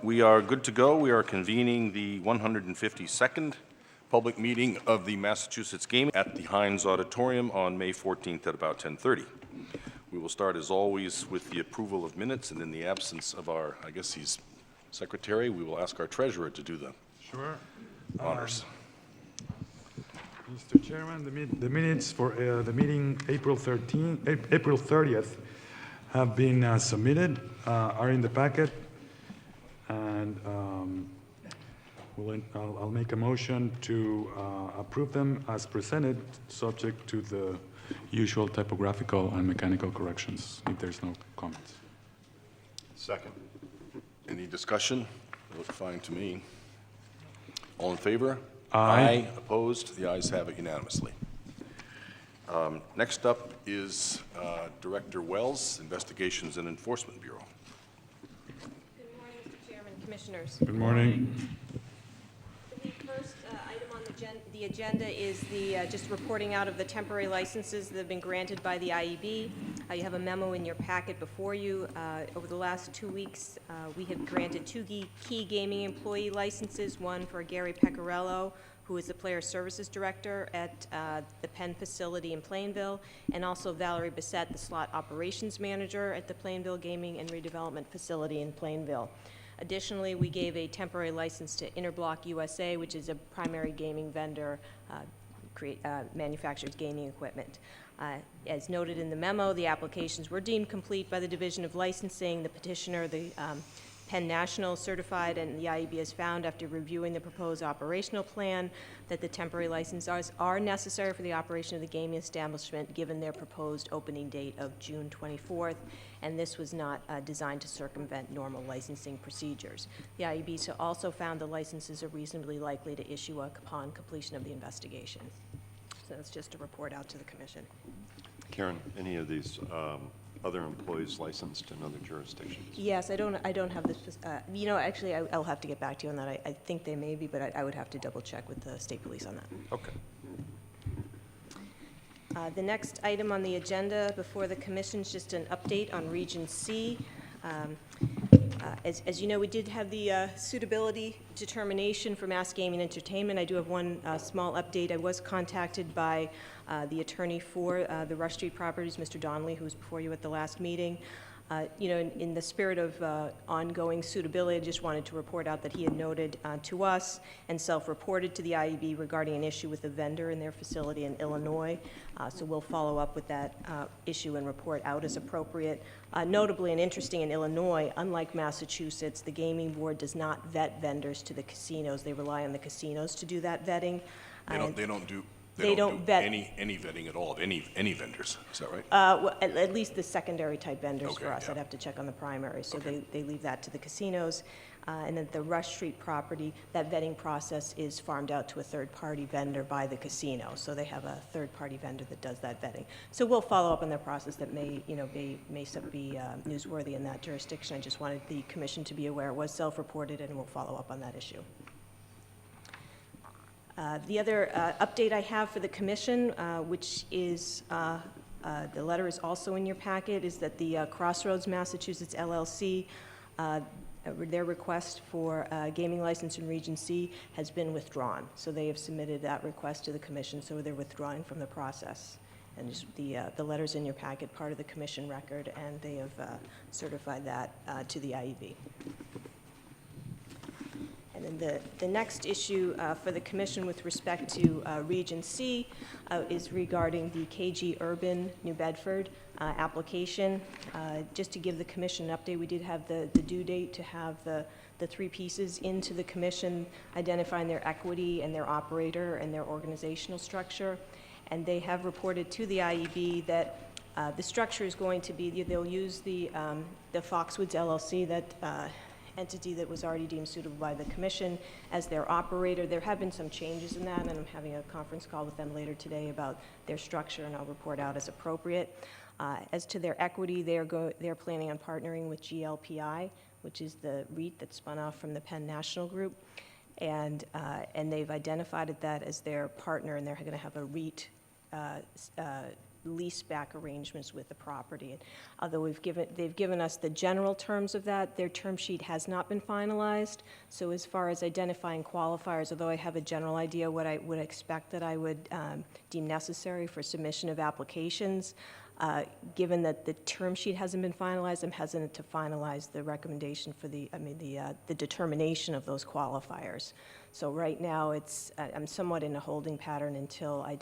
We are good to go. We are convening the 152nd public meeting of the Massachusetts Gaming at the Heinz Auditorium on May 14th at about 10:30. We will start, as always, with the approval of minutes, and in the absence of our, I guess he's secretary, we will ask our treasurer to do the honors. Mr. Chairman, the minutes for the meeting April 30th have been submitted, are in the packet, and I'll make a motion to approve them as presented, subject to the usual typographical and mechanical corrections, if there's no comments. Second. Any discussion? They look fine to me. All in favor? Aye. Opposed? The ayes have it unanimously. Next up is Director Wells, Investigations and Enforcement Bureau. Good morning, Mr. Chairman, Commissioners. Good morning. The first item on the agenda is just reporting out of the temporary licenses that have been granted by the IEB. You have a memo in your packet before you. Over the last 2 weeks, we have granted two key gaming employee licenses, one for Gary Pecorello, who is the Player Services Director at the Penn facility in Plainville, and also Valerie Bissett, the Slot Operations Manager at the Plainville Gaming and Redevelopment Facility in Plainville. Additionally, we gave a temporary license to Interblock USA, which is a primary gaming vendor, manufactures gaming equipment. As noted in the memo, the applications were deemed complete by the Division of Licensing. The petitioner, the Penn National certified, and the IEB has found, after reviewing the proposed operational plan, that the temporary licenses are necessary for the operation of the gaming establishment, given their proposed opening date of June 24th, and this was not designed to circumvent normal licensing procedures. The IEB also found the licenses are reasonably likely to issue upon completion of the investigation. So that's just a report out to the Commission. Karen, any of these other employees licensed in other jurisdictions? Yes, I don't have this, actually, I'll have to get back to you on that. I think they may be, but I would have to double check with the state police on that. Okay. The next item on the agenda before the Commission is just an update on Region C. As you know, we did have the suitability determination for Mass Gaming Entertainment. I do have one small update. I was contacted by the attorney for the Rush Street properties, Mr. Donnelly, who was before you at the last meeting. In the spirit of ongoing suitability, I just wanted to report out that he had noted to us and self-reported to the IEB regarding an issue with a vendor in their facility in Illinois. So we'll follow up with that issue and report out as appropriate. Notably and interesting, in Illinois, unlike Massachusetts, the Gaming Board does not vet vendors to the casinos. They rely on the casinos to do that vetting. They don't vet any vetting at all of any vendors. Is that right? Well, at least the secondary type vendors Okay, for us. yeah. I'd have to check on the primary. So Okay. they leave that to the casinos. And then the Rush Street property, that vetting process is farmed out to a third-party vendor by the casino. So they have a third-party vendor that does that vetting. So we'll follow up on their process that may be newsworthy in that jurisdiction. I just wanted the Commission to be aware it was self-reported, and we'll follow up on that issue. The other update I have for the Commission, which is, the letter is also in your packet, is that the Crossroads Massachusetts LLC, their request for a gaming license in Region C has been withdrawn. So they have submitted that request to the Commission, so they're withdrawing from the process. And just the letter's in your packet, part of the Commission record, and they have certified that to the IEB. And then the next issue for the Commission with respect to Region C is regarding the KG Urban New Bedford application. Just to give the Commission an update, we did have the due date to have the three pieces into the Commission, identifying their equity and their operator and their organizational structure. And they have reported to the IEB that the structure is going to be, they'll use the Foxwoods LLC, that entity that was already deemed suitable by the Commission, as their operator. There have been some changes in that, and I'm having a conference call with them later today about their structure, and I'll report out as appropriate. As to their equity, they're planning on partnering with GLPI, which is the REIT that spun off from the Penn National Group, and they've identified that as their partner, and they're going to have a REIT lease-back arrangements with the property. Although they've given us the general terms of that, their term sheet has not been finalized. So as far as identifying qualifiers, although I have a general idea what I would expect that I would deem necessary for submission of applications, given that the term sheet hasn't been finalized, I'm hesitant to finalize the recommendation for the determination of those qualifiers. So right now, I'm somewhat in a holding pattern until I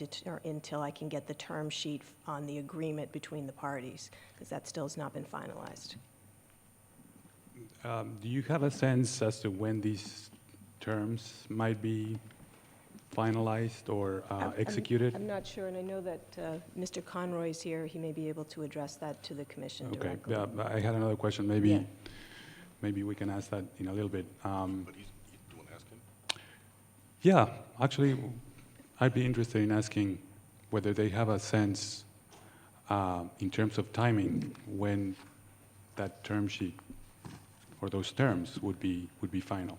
can get the term sheet on the agreement between the parties, because that still has not been finalized. Do you have a sense as to when these terms might be finalized or executed? I'm not sure, and I know that Mr. Conroy's here. He may be able to address that to the commission Okay, directly. I had another question. Yeah. Maybe we can ask that in a little bit. But you want to ask him? Yeah, actually, I'd be interested in asking whether they have a sense in terms of timing when that term sheet or those terms would be final.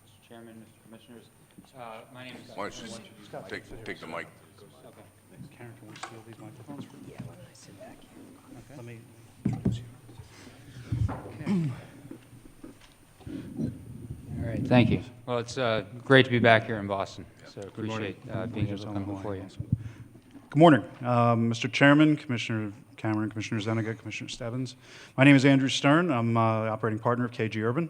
Mr. Chairman, Mr. Commissioners, my name is... Why don't you just take the mic? Karen, can we steal these microphones? Yeah, why don't I sit back here? Okay. Let me introduce you. All right, thank you. Well, it's great to be back here in Boston, so appreciate being able to come before you. Good morning, Mr. Chairman, Commissioner Cameron, Commissioner Zeniga, Commissioner Stebbins. My name is Andrew Stern. I'm the operating partner of KG Urban.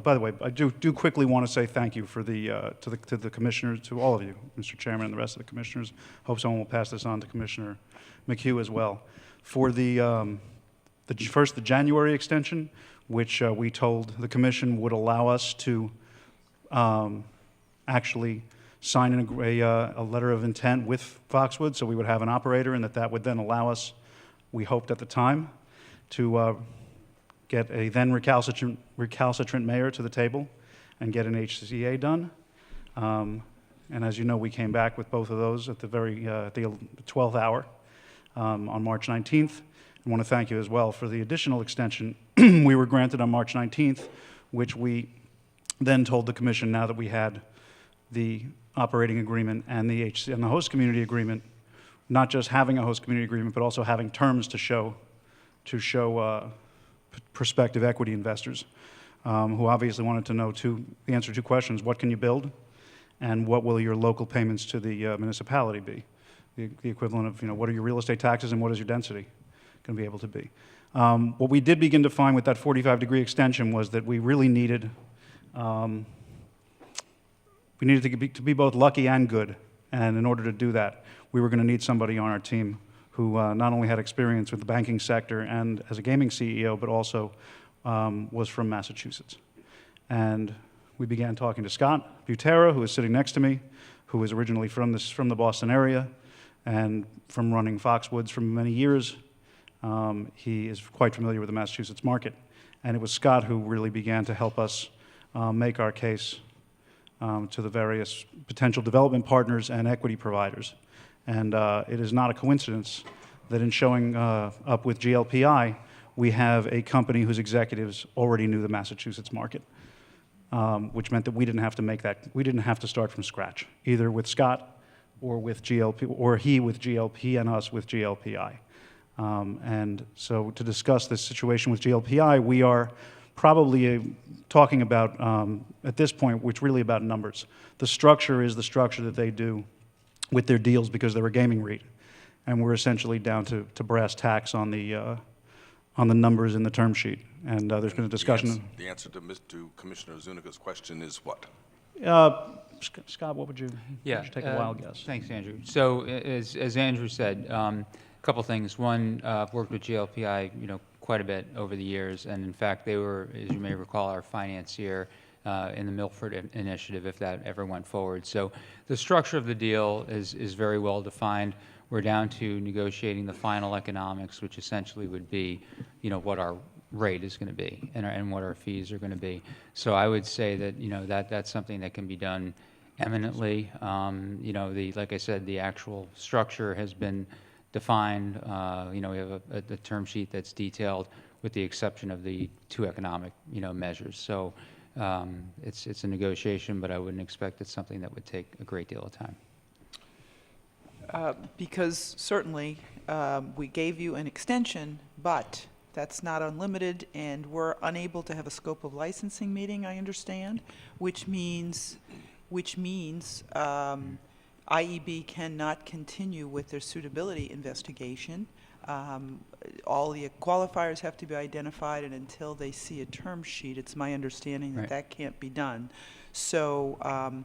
By the way, I do quickly want to say thank you for to the commissioners, to all of you, Mr. Chairman, and the rest of the commissioners. Hope someone will pass this on to Commissioner McHugh as well. For the January extension, which we told the commission would allow us to actually sign a letter of intent with Foxwood, so we would have an operator, and that would then allow us, we hoped at the time, to get a then recalcitrant mayor to the table and get an HCA done. And as you know, we came back with both of those at the 12th hour on March 19th. I want to thank you as well for the additional extension we were granted on March 19th, which we then told the commission, now that we had the operating agreement and the host community agreement, not just having a host community agreement, but also having terms to show prospective equity investors who obviously wanted to know the answer to two questions: what can you build, and what will your local payments to the municipality be? The equivalent of, what are your real estate taxes and what is your density going to be able to be? What we did begin to find with that 45-degree extension was that we really needed to be both lucky and good, and in order to do that, we were going to need somebody on our team who not only had experience with the banking sector and as a gaming CEO, but also was from Massachusetts. And we began talking to Scott Butera, who is sitting next to me, who is originally from the Boston area and from running Foxwoods for many years. He is quite familiar with the Massachusetts market. And it was Scott who really began to help us make our case to the various potential development partners and equity providers. And it is not a coincidence that in showing up with GLPI, we have a company whose executives already knew the Massachusetts market, which meant that we didn't have to start from scratch, either with Scott or with GLP, or he with GLP and us with GLPI. And so to discuss this situation with GLPI, we are probably talking about, at this point, which really about numbers. The structure is the structure that they do with their deals because they're a gaming REIT. And we're essentially down to brass tacks on the numbers in the term sheet. And there's been a discussion. The answer to Commissioner Zuniga's question is what? Scott, what would you take a wild guess? Thanks, Andrew. So as Andrew said, a couple things. One, I've worked with GLPI, quite a bit over the years, and in fact, they were, as you may recall, our financier in the Milford initiative, if that ever went forward. So the structure of the deal is very well defined. We're down to negotiating the final economics, which essentially would be, what our rate is going to be and what our fees are going to be. So I would say that, that's something that can be done eminently. Like I said, the actual structure has been defined. We have a term sheet that's detailed. with the exception of the two economic, measures. So it's a negotiation, but I wouldn't expect it's something that would take a great deal of time. Because certainly, we gave you an extension, but that's not unlimited, and we're unable to have a scope of licensing meeting, I understand, which means IEB cannot continue with their suitability investigation. All the qualifiers have to be identified, and until they see a term sheet, it's my understanding that Right. that can't be done. So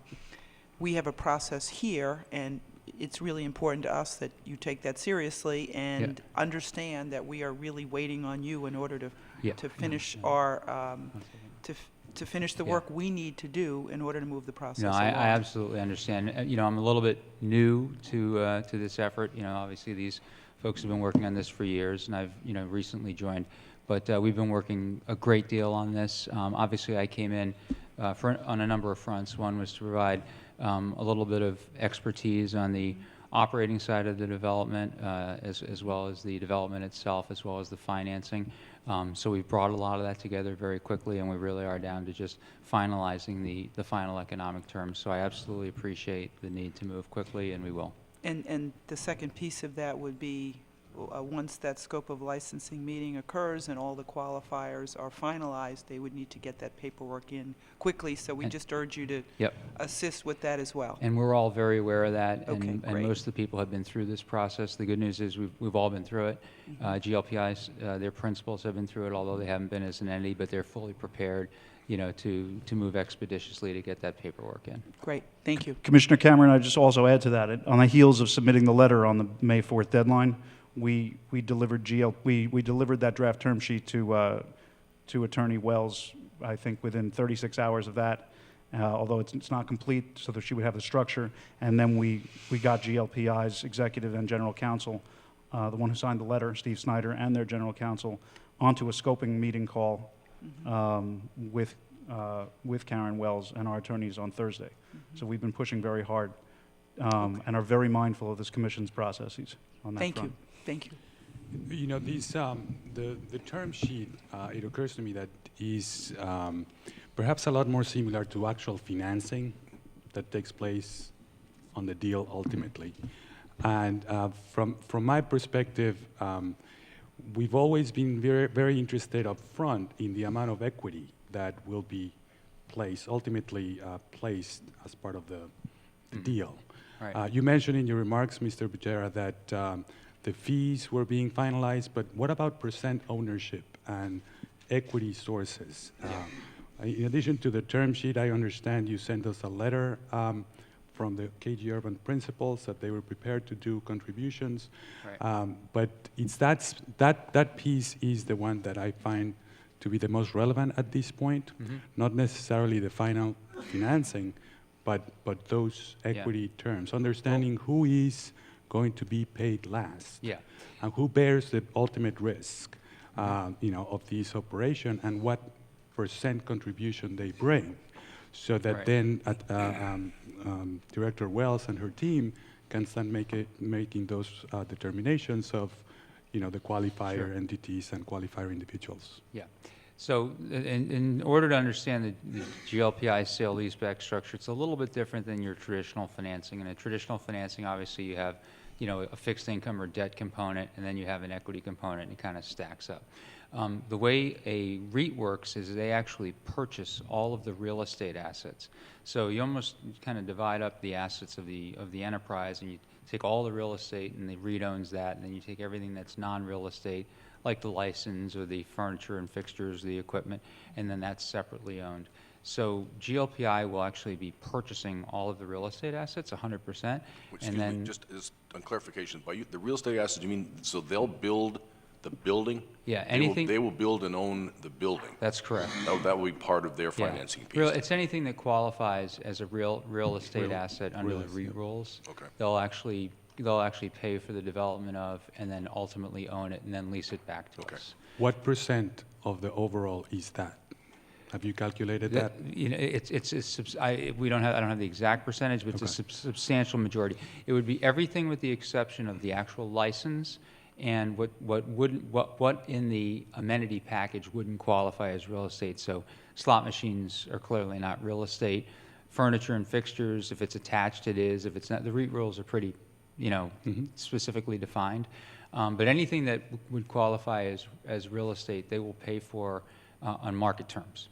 we have a process here, and it's really important to us that you take that seriously and understand that we are really waiting on you in order to finish our to finish the work we need to do in order to move the process No, along. I absolutely understand. I'm a little bit new to this effort. Obviously these folks have been working on this for years, and I've recently joined. But we've been working a great deal on this. Obviously, I came in on a number of fronts. One was to provide a little bit of expertise on the operating side of the development, as well as the development itself, as well as the financing. So we've brought a lot of that together very quickly, and we really are down to just finalizing the final economic terms. So I absolutely appreciate the need to move quickly, and we will. And the second piece of that would be, once that scope of licensing meeting occurs and all the qualifiers are finalized, they would need to get that paperwork in quickly. So we just urge you to assist with that as well. And we're all very aware of that, Okay, and great. most of the people have been through this process. The good news is we've all been through it. GLPI's, their principals have been through it, although they haven't been as an entity, but they're fully prepared, to move expeditiously to get that paperwork in. Great, thank you. Commissioner Cameron, I just also add to that, on the heels of submitting the letter on the May 4th deadline, we delivered we delivered that draft term sheet to Attorney Wells, I think within 36 hours of that, although it's not complete, so that she would have the structure. And then we got GLPI's executive and general counsel, the one who signed the letter, Steve Snyder, and their general counsel, onto a scoping meeting call with Karen Wells and our attorneys on Thursday. So we've been pushing very hard and are very mindful of this commission's processes on that Thank front. you, thank you. These, the term sheet, it occurs to me that is perhaps a lot more similar to actual financing that takes place on the deal ultimately. And from my perspective, we've always been very, very interested up front in the amount of equity that will be ultimately placed as part of the deal. Right. You mentioned in your remarks, Mr. Butera, that the fees were being finalized, but what about percent ownership and equity sources? In addition to the term sheet, I understand you sent us a letter from the KG Urban principals that they were prepared to do contributions. Right. But it's that piece is the one that I find to be the most relevant at this point, not necessarily the final financing, but those equity terms, understanding who is going to be paid last, and who bears the ultimate risk, of this operation, and what percent contribution they bring, so that then Director Wells and her team can start making those determinations of, the qualifier entities and qualifier individuals. Yeah. So in order to understand the GLPI sale leaseback structure, it's a little bit different than your traditional financing. In a traditional financing, obviously you have, a fixed income or debt component, and then you have an equity component, and it kind of stacks up. The way a REIT works is they actually purchase all of the real estate assets. So you almost kind of divide up the assets of the enterprise, and you take all the real estate, and the REIT owns that, and then you take everything that's non-real estate, like the license or the furniture and fixtures, the equipment, and then that's separately owned. So GLPI will actually be purchasing all of the real estate assets, 100%. Excuse me, just as on clarification, by the real estate assets, you mean, so they'll build the building? Yeah, They will- anything. They will build and own the building. That's correct. That will be part of their Yeah. financing piece. It's anything that qualifies as a real estate asset under the REIT rules. Okay. They'll actually pay for the development of, and then ultimately own it, and then lease it back to Okay. us. What percent of the overall is that? Have you calculated that? I don't have the exact percentage, but it's a substantial majority. It would be everything with the exception of the actual license and what in the amenity package wouldn't qualify as real estate. So slot machines are clearly not real estate. Furniture and fixtures, if it's attached, it is. If it's not, the REIT rules are pretty, specifically defined. But anything that would qualify as real estate, they will pay for on market terms,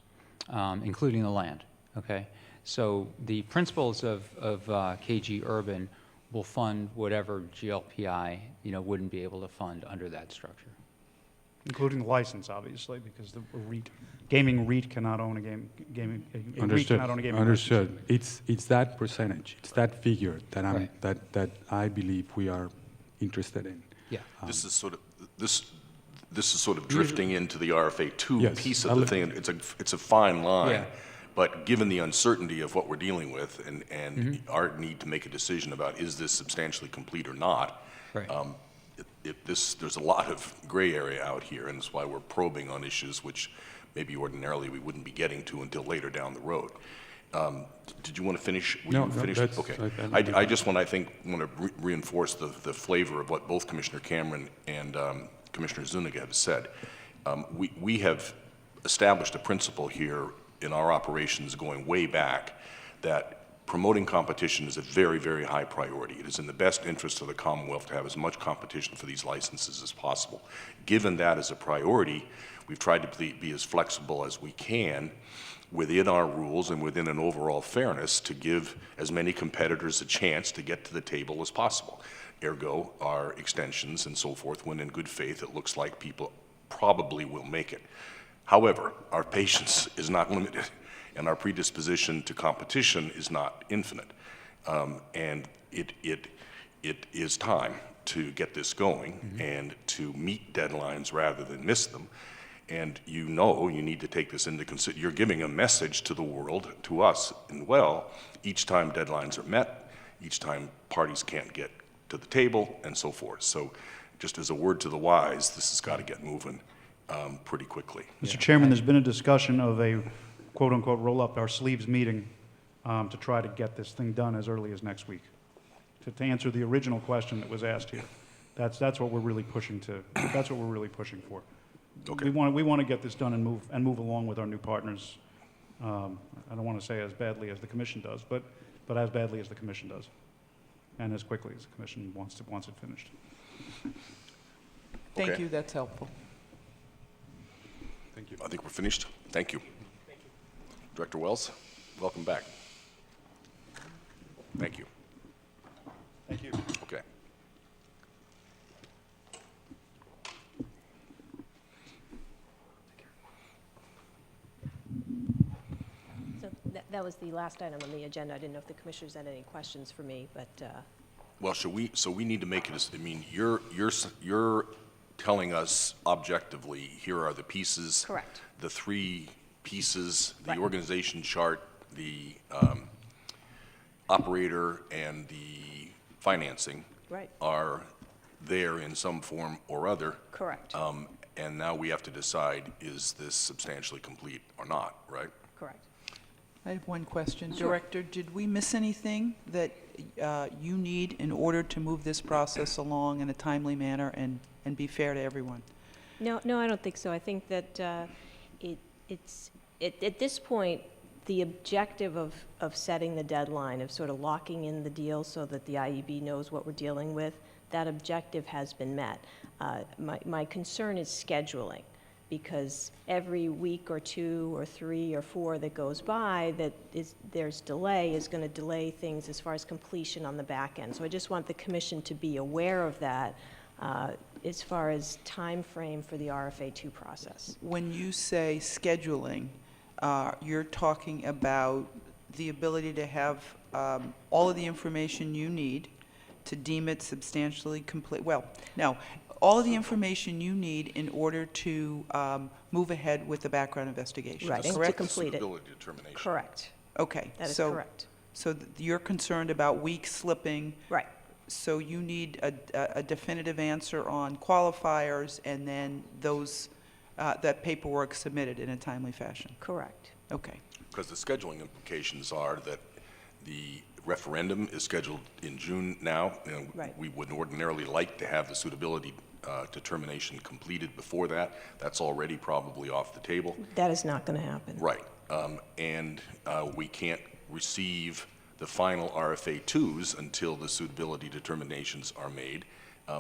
including the land, okay? So the principles of KG Urban will fund whatever GLPI, wouldn't be able to fund under that structure. Including the license, obviously, because the gaming REIT cannot own a gaming REIT Understood. cannot own a gaming license. Understood. It's that percentage, it's that figure that Right. that I believe we are interested in. Yeah. This is sort of drifting into the RFA2 Yes, piece of the thing. It's a fine line, Yeah. but given the uncertainty of what we're dealing with and our need to make a decision about is this substantially complete or not, Right. there's a lot of gray area out here, and that's why we're probing on issues which maybe ordinarily we wouldn't be getting to until later down the road. Did you want to finish? Were No, you no, finished? that's- Okay. I just want to reinforce the flavor of what both Commissioner Cameron and Commissioner Zuniga have said. We have established a principle here in our operations going way back that promoting competition is a very, very high priority. It is in the best interest of the Commonwealth to have as much competition for these licenses as possible. Given that as a priority, we've tried to be as flexible as we can within our rules and within an overall fairness to give as many competitors a chance to get to the table as possible. Ergo, our extensions and so forth, when in good faith, it looks like people probably will make it. However, our patience is not limited, and our predisposition to competition is not infinite. And it is time to get this going and to meet deadlines rather than miss them. And you need to take this into consideration. You're giving a message to the world, to us, and each time deadlines are met, each time parties can't get to the table, and so forth. So just as a word to the wise, this has got to get moving pretty quickly. Mr. Chairman, there's been a discussion of a quote-unquote roll-up-our-sleeves meeting to try to get this thing done as early as next week. To answer the original question that was asked here, that's what we're really pushing to. That's what we're really pushing for. Okay. We want to get this done and move along with our new partners. I don't want to say as badly as the commission does, but as badly as the commission does, and as quickly as the commission wants it finished. Thank Okay. you, that's helpful. Thank you. I think we're finished. Thank you. Director Wells, welcome back. Thank you. Thank you. Okay. So that was the last item on the agenda. I didn't know if the commissioners had any questions for me, but Well, so we need to make it, you're telling us objectively, here are the pieces. correct. The three pieces, the Right. organization chart, the operator, and the financing Right, are there in some form or other. correct, And now we have to decide, is this substantially complete or not, right? correct. I have one question. Sure. Director, did we miss anything that you need in order to move this process along in a timely manner and be fair to everyone? No, I don't think so. I think that at this point, the objective of setting the deadline, of sort of locking in the deal so that the IEB knows what we're dealing with, that objective has been met. My concern is scheduling, because every week or two or three or four that goes by there's delay is going to delay things as far as completion on the back end. So I just want the commission to be aware of that as far as time frame for the RFA2 process. When you say scheduling, you're talking about the ability to have all of the information you need to deem it substantially complete. Well, no, all of the information you need in order to move ahead with the background investigation. Right, and to Correct? complete it. Suitability determination. Correct. Okay. That is so- correct. So you're concerned about weeks slipping. Right. So you need a definitive answer on qualifiers, and then that paperwork submitted in a timely fashion. Correct. Okay. Because the scheduling implications are that the referendum is scheduled in June now, and Right. we would ordinarily like to have the suitability determination completed before that. That's already probably off the table. That is not going to happen. Right. And we can't receive the final RFA2s until the suitability determinations are made.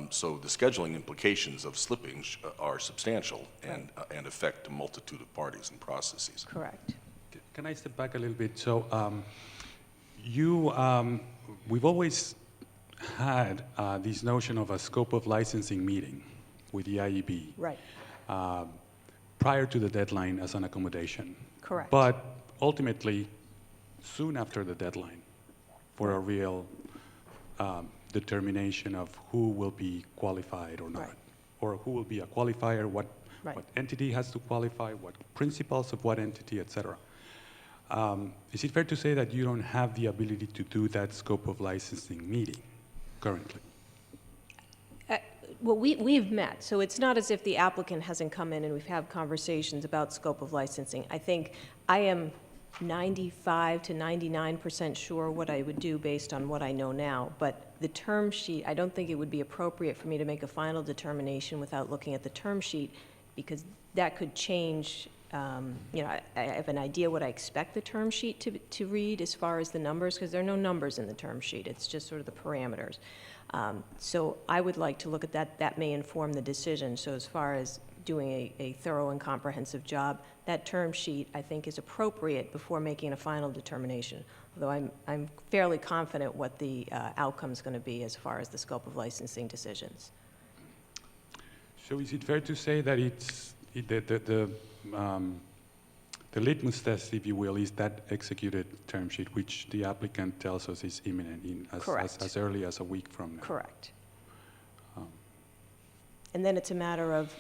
So the scheduling implications of slipping are substantial and affect a multitude of parties and processes. Correct. Can I step back a little bit? So we've always had this notion of a scope of licensing meeting with the IEB Right. prior to the deadline as an accommodation. Correct. But ultimately, soon after the deadline, for a real determination of who will be qualified or not, Right. or who will be a qualifier, what entity has to qualify, what principles of what entity, et cetera. Is it fair to say that you don't have the ability to do that scope of licensing meeting currently? Well, we've met, so it's not as if the applicant hasn't come in and we've had conversations about scope of licensing. I think I am 95 to 99% sure what I would do based on what I know now, but the term sheet, I don't think it would be appropriate for me to make a final determination without looking at the term sheet, because that could change. I have an idea what I expect the term sheet to read as far as the numbers, because there are no numbers in the term sheet. It's just sort of the parameters. So I would like to look at that. That may inform the decision. So as far as doing a thorough and comprehensive job, that term sheet, I think, is appropriate before making a final determination, although I'm fairly confident what the outcome is going to be as far as the scope of licensing decisions. So is it fair to say that the litmus test, if you will, is that executed term sheet, which the applicant tells us is imminent as early as a week from now? Correct. And then it's a matter of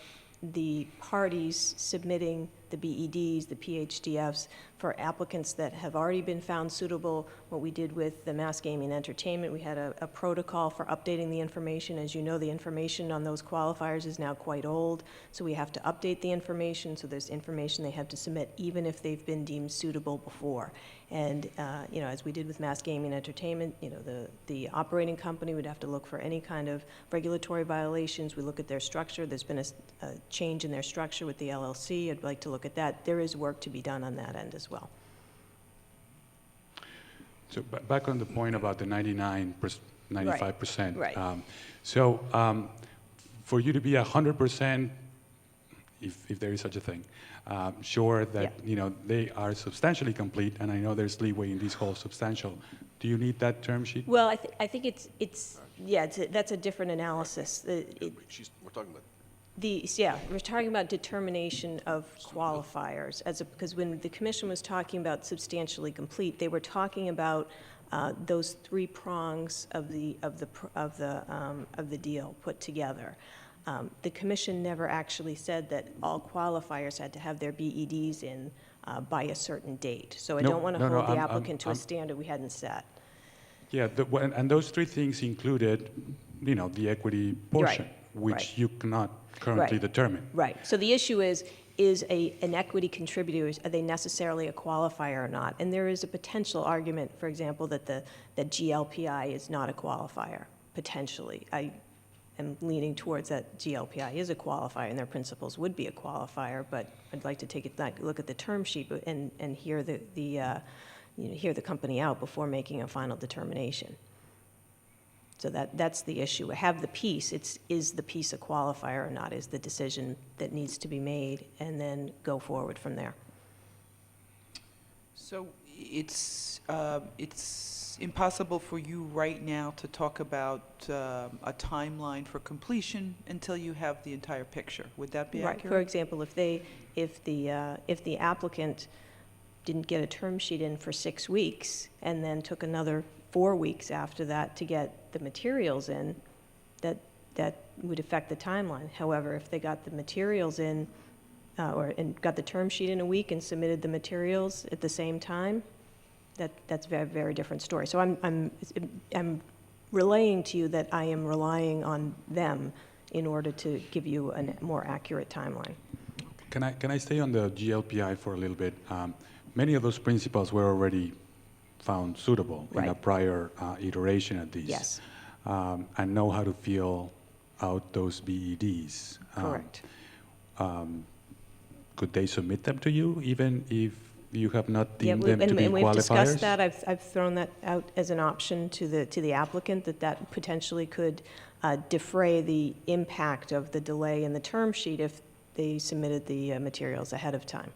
the parties submitting the BEDs, the PhDFs, for applicants that have already been found suitable. What we did with the Mass Gaming and Entertainment, we had a protocol for updating the information. As you know, the information on those qualifiers is now quite old, so we have to update the information, so there's information they have to submit even if they've been deemed suitable before. And, as we did with Mass Gaming and Entertainment, the operating company would have to look for any kind of regulatory violations. We look at their structure. There's been a change in their structure with the LLC. I'd like to look at that. There is work to be done on that end as well. So back on the point about the 95%. Right. For you to be 100%, if there is such a thing, sure that they are substantially complete, and I know there's leeway in this whole substantial. Do you need that term sheet? Well, I think that's a different analysis. We're talking about We're talking about determination of qualifiers, because when the commission was talking about substantially complete, they were talking about those three prongs of the deal put together. The commission never actually said that all qualifiers had to have their BEDs in by a certain date. So I don't want to hold the applicant to a standard we hadn't set. Yeah, and those three things included, the equity portion, which you cannot currently determine. Right. So the issue is an equity contributor, are they necessarily a qualifier or not? And there is a potential argument, for example, that GLPI is not a qualifier, potentially. I am leaning towards that GLPI is a qualifier and their principles would be a qualifier, but I'd like to take a look at the term sheet and hear the company out before making a final determination. So that's the issue. Have the piece, is the piece a qualifier or not, is the decision that needs to be made, and then go forward from there. So it's impossible for you right now to talk about a timeline for completion until you have the entire picture. Would that be accurate? Right. For example, if the applicant didn't get a term sheet in for 6 weeks and then took another 4 weeks after that to get the materials in, that would affect the timeline. However, if they got the materials in and got the term sheet in a week and submitted the materials at the same time, that's a very, very different story. So I'm relaying to you that I am relying on them in order to give you a more accurate timeline. Can I stay on the GLPI for a little bit? Many of those principles were already found suitable in a prior iteration at least. Yes. And know how to feel out those BEDs. Correct. Could they submit them to you, even if you have not Yeah, deemed them to be and we've discussed qualifiers? that. I've thrown that out as an option to the applicant, that potentially could defray the impact of the delay in the term sheet if they submitted the materials ahead of time.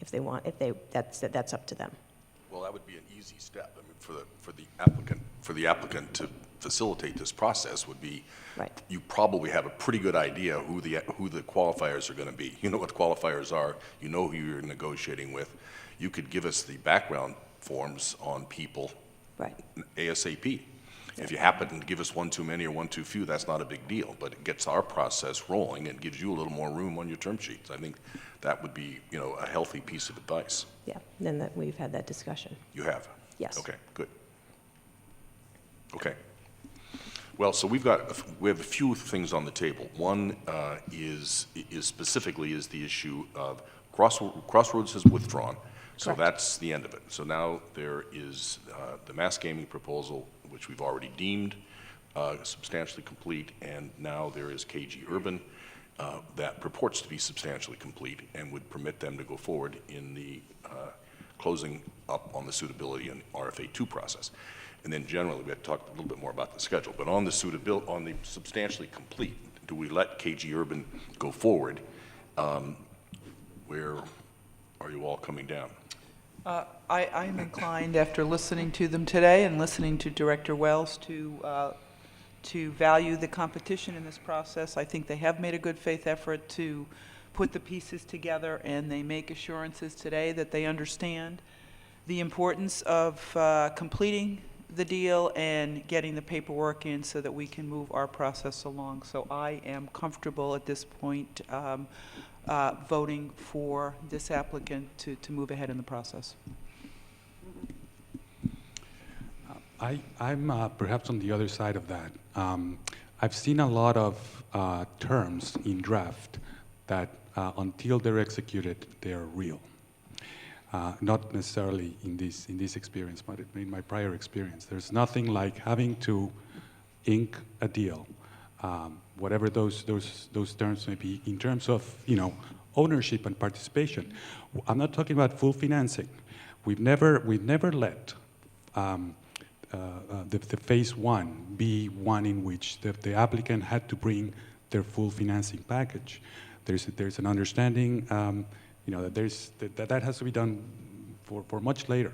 If they want, that's up to them. Well, that would be an easy step. I mean, for the applicant to facilitate this process would be, Right. you probably have a pretty good idea who the qualifiers are going to be. You know what qualifiers are. You know who you're negotiating with. You could give us the background forms on people Right. ASAP. If you happen to give us one too many or one too few, that's not a big deal, but it gets our process rolling and gives you a little more room on your term sheets. I think that would be, a healthy piece of advice. Yeah, then that, we've had that discussion. You have? Yes. Okay, good. Okay. Well, so we have a few things on the table. One is specifically the issue of Crossroads has withdrawn, so Correct. that's the end of it. So now there is the mass gaming proposal, which we've already deemed substantially complete, and now there is KG Urban that purports to be substantially complete and would permit them to go forward in the closing up on the suitability and RFA2 process. And then generally, we had talked a little bit more about the schedule, but on the substantially complete, do we let KG Urban go forward? Where are you all coming down? I'm inclined, after listening to them today and listening to Director Wells, to value the competition in this process. I think they have made a good faith effort to put the pieces together, and they make assurances today that they understand the importance of completing the deal and getting the paperwork in so that we can move our process along. So I am comfortable at this point voting for this applicant to move ahead in the process. I'm perhaps on the other side of that. I've seen a lot of terms in draft that until they're executed, they are real. Not necessarily in this experience, but in my prior experience. There's nothing like having to ink a deal, whatever those terms may be, in terms of ownership and participation. I'm not talking about full financing. We've never let the phase one be one in which the applicant had to bring their full financing package. There's an understanding that has to be done for much later.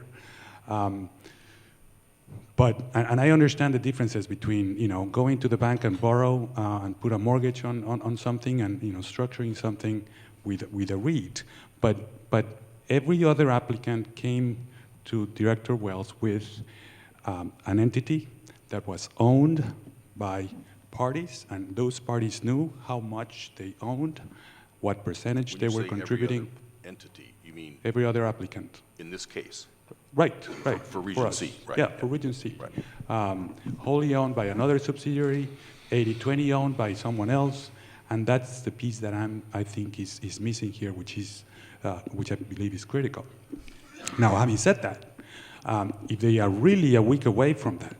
But I understand the differences between going to the bank and borrow and put a mortgage on something and structuring something with a REIT. But every other applicant came to Director Wells with an entity that was owned by parties, and those parties knew how much they owned, what percentage When they you were say contributing. every other entity, you mean Every other applicant. in this case? Right. For Region us. C, right, Yeah, yeah. for Region C. Right. Wholly owned by another subsidiary, 80/20 owned by someone else, and that's the piece that I think is missing here, which I believe is critical. Now, having said that, if they are really a week away from that,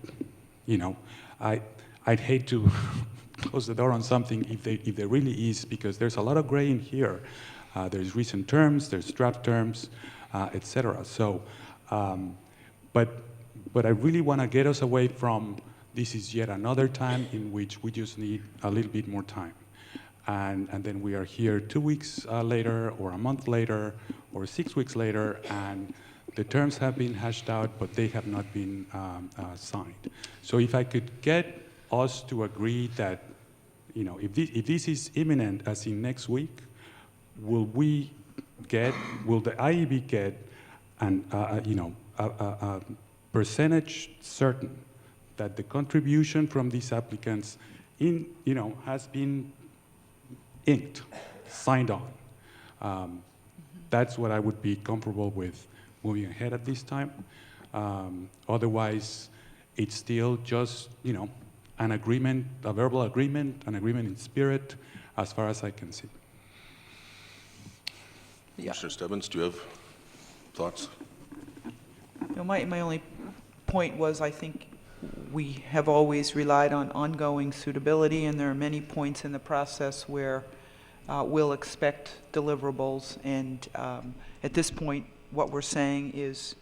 I'd hate to close the door on something if there really is, because there's a lot of gray in here. There's recent terms, there's draft terms, et cetera. So, but I really want to get us away from this is yet another time in which we just need a little bit more time. And then we are here 2 weeks later, or a month later, or 6 weeks later, and the terms have been hashed out, but they have not been signed. So if I could get us to agree that, if this is imminent, as in next week, will the IEB get a percentage certain that the contribution from these applicants has been inked, signed on? That's what I would be comfortable with moving ahead at this time. Otherwise, it's still just, an agreement, a verbal agreement, an agreement in spirit, as far as I can see. Yeah. Mr. Stebbins, do you have thoughts? My only point was, I think we have always relied on ongoing suitability, and there are many points in the process where we'll expect deliverables. And at this point, what we're saying is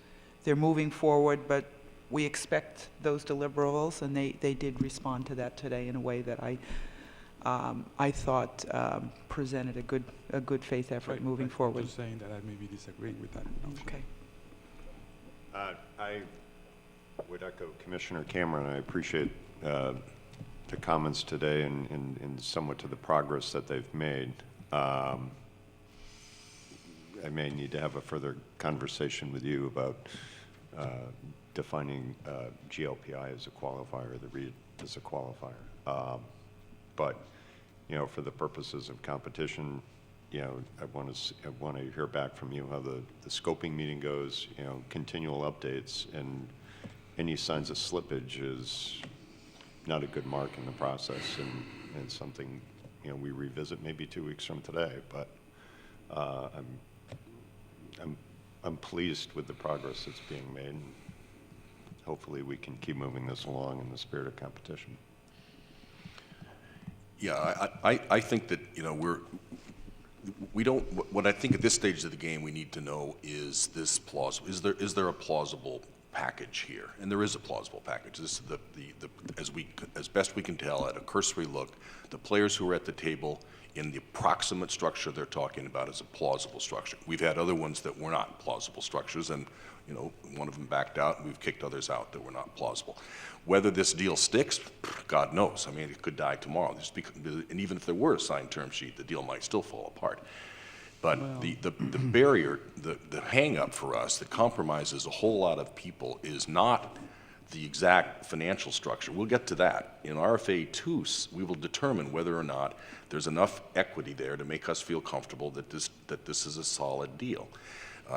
they're moving forward, but we expect those deliverables, and they did respond to that today in a way that I thought presented a good faith effort moving forward. Just saying that I may be disagreeing with that notion. Okay. I would echo Commissioner Cameron. I appreciate the comments today and somewhat to the progress that they've made. I may need to have a further conversation with you about defining GLPI as a qualifier, the REIT as a qualifier. But, you know, for the purposes of competition, you know, I want to hear back from you how the scoping meeting goes, you know, continual updates, and any signs of slippage is not a good mark in the process, and something, you know, we revisit maybe 2 weeks from today. But I'm pleased with the progress that's being made. And hopefully we can keep moving this along in the spirit of competition. Yeah, I think that, you know, we don't, what I think at this stage of the game we need to know is this plausible, is there a plausible package here? And there is a plausible package. This is as best we can tell at a cursory look, the players who are at the table in the approximate structure they're talking about is a plausible structure. We've had other ones that were not plausible structures, and, you know, one of them backed out, and we've kicked others out that were not plausible. Whether this deal sticks, God knows. I mean, it could die tomorrow. And even if there were a signed term sheet, the deal might still fall apart. But the barrier, the hang-up for us that compromises a whole lot of people is not the exact financial structure. We'll get to that. In RFA 2, we will determine whether or not there's enough equity there to make us feel comfortable that this is a solid deal.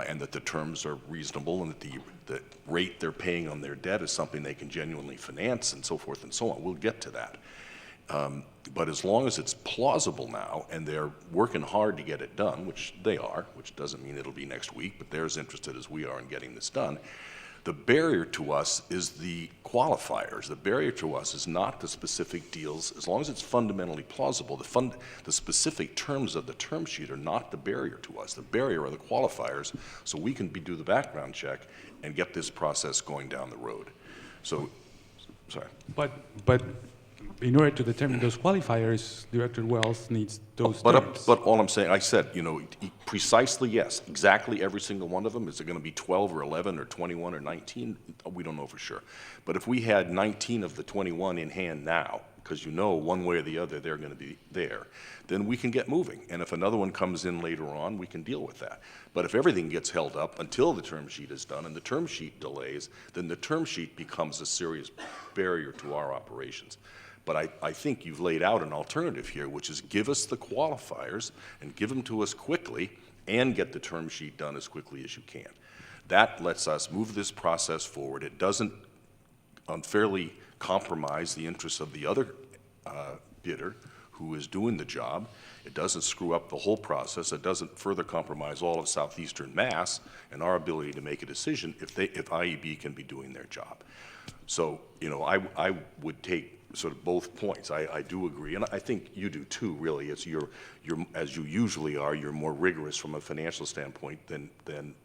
And that the terms are reasonable, and that the rate they're paying on their debt is something they can genuinely finance, and so forth and so on. We'll get to that. But as long as it's plausible now, and they're working hard to get it done, which they are, which doesn't mean it'll be next week, but they're as interested as we are in getting this done, the barrier to us is the qualifiers. The barrier to us is not the specific deals. As long as it's fundamentally plausible, the specific terms of the term sheet are not the barrier to us. The barrier are the qualifiers, so we can do the background check and get this process going down the road. So, sorry. But in order to determine those qualifiers, Director Wells needs those terms. But all I'm saying, I said, you know, precisely, yes, exactly every single one of them. Is it going to be 12 or 11 or 21 or 19? We don't know for sure. But if we had 19 of the 21 in hand now, because you know one way or the other they're going to be there, then we can get moving. And if another one comes in later on, we can deal with that. But if everything gets held up until the term sheet is done and the term sheet delays, then the term sheet becomes a serious barrier to our operations. But I think you've laid out an alternative here, which is give us the qualifiers and give them to us quickly and get the term sheet done as quickly as you can. That lets us move this process forward. It doesn't unfairly compromise the interests of the other bidder who is doing the job. It doesn't screw up the whole process. It doesn't further compromise all of southeastern Mass and our ability to make a decision if IEB can be doing their job. So, you know, I would take sort of both points. I do agree, and I think you do too, really. It's you're as you usually are, you're more rigorous from a financial standpoint than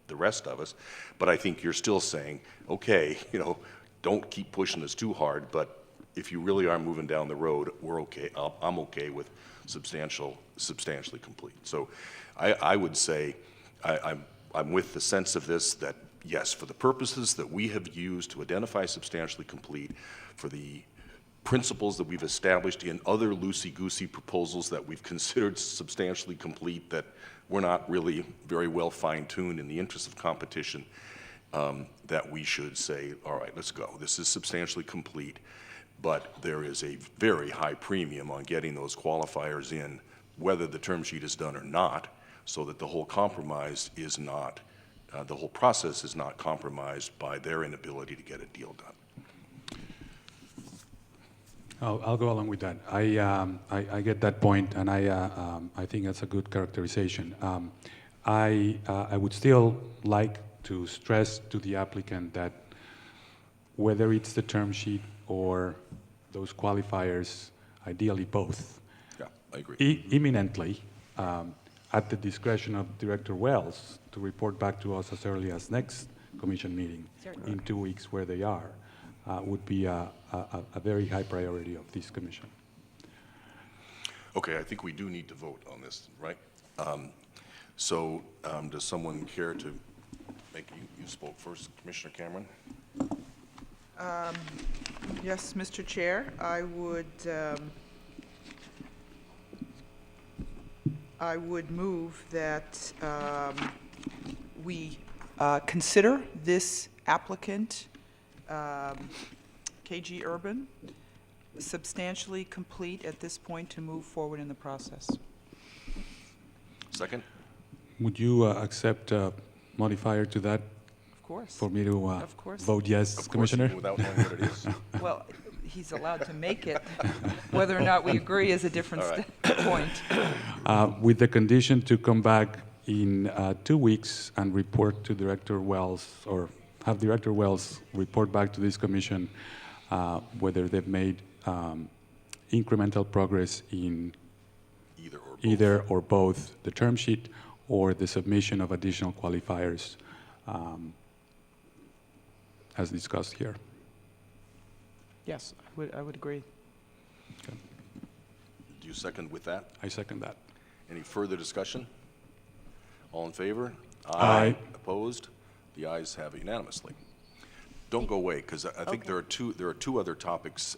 the rest of us. But I think you're still saying, okay, you know, don't keep pushing us too hard, but if you really are moving down the road, we're okay. I'm okay with substantially complete. So I would say I'm with the sense of this that, yes, for the purposes that we have used to identify substantially complete, for the principles that we've established in other loosey-goosey proposals that we've considered substantially complete that were not really very well fine-tuned in the interest of competition, that we should say, all right, let's go. This is substantially complete, but there is a very high premium on getting those qualifiers in, whether the term sheet is done or not, so that the whole compromise is not, the whole process is not compromised by their inability to get a deal done. I'll go along with that. I get that point, and I think that's a good characterization. I would still like to stress to the applicant that whether it's the term sheet or those qualifiers, ideally both, Yeah, I agree. imminently, at the discretion of Director Wells to report back to us as early as next commission meeting Certainly. in 2 weeks where they are, would be a very high priority of this commission. Okay, I think we do need to vote on this, right? Does someone care to make, you spoke first, Commissioner Cameron? Yes, Mr. Chair, I would move that we consider this applicant, KG Urban, substantially complete at this point to move forward in the process. Second? Would you accept a modifier to that Of course. for me to Of course. vote yes, Of course, Commissioner? even without knowing what it is. Well, he's allowed to make it. Whether or not we agree is a different point. With the condition to come back in 2 weeks and report to Director Wells, or have Director Wells report back to this commission whether they've made incremental progress in Either or both. either or both the term sheet or the submission of additional qualifiers as discussed here. Yes, I would agree. Do you second with that? I second that. Any further discussion? All in favor? Aye. Opposed? The ayes have it unanimously. Don't go away, because I think Okay. there are two other topics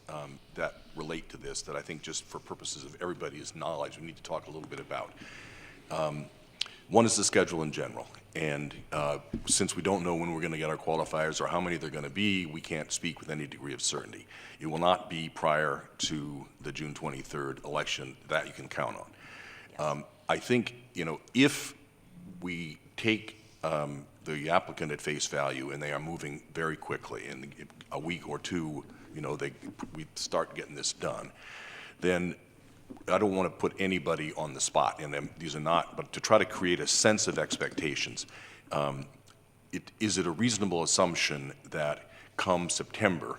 that relate to this that I think just for purposes of everybody's knowledge, we need to talk a little bit about. One is the schedule in general, and since we don't know when we're going to get our qualifiers or how many they're going to be, we can't speak with any degree of certainty. It will not be prior to the June 23rd election, that you can count on. I think, if we take the applicant at face value and they are moving very quickly, in a week or two, we start getting this done, then I don't want to put anybody on the spot, and these are not, but to try to create a sense of expectations, is it a reasonable assumption that come September,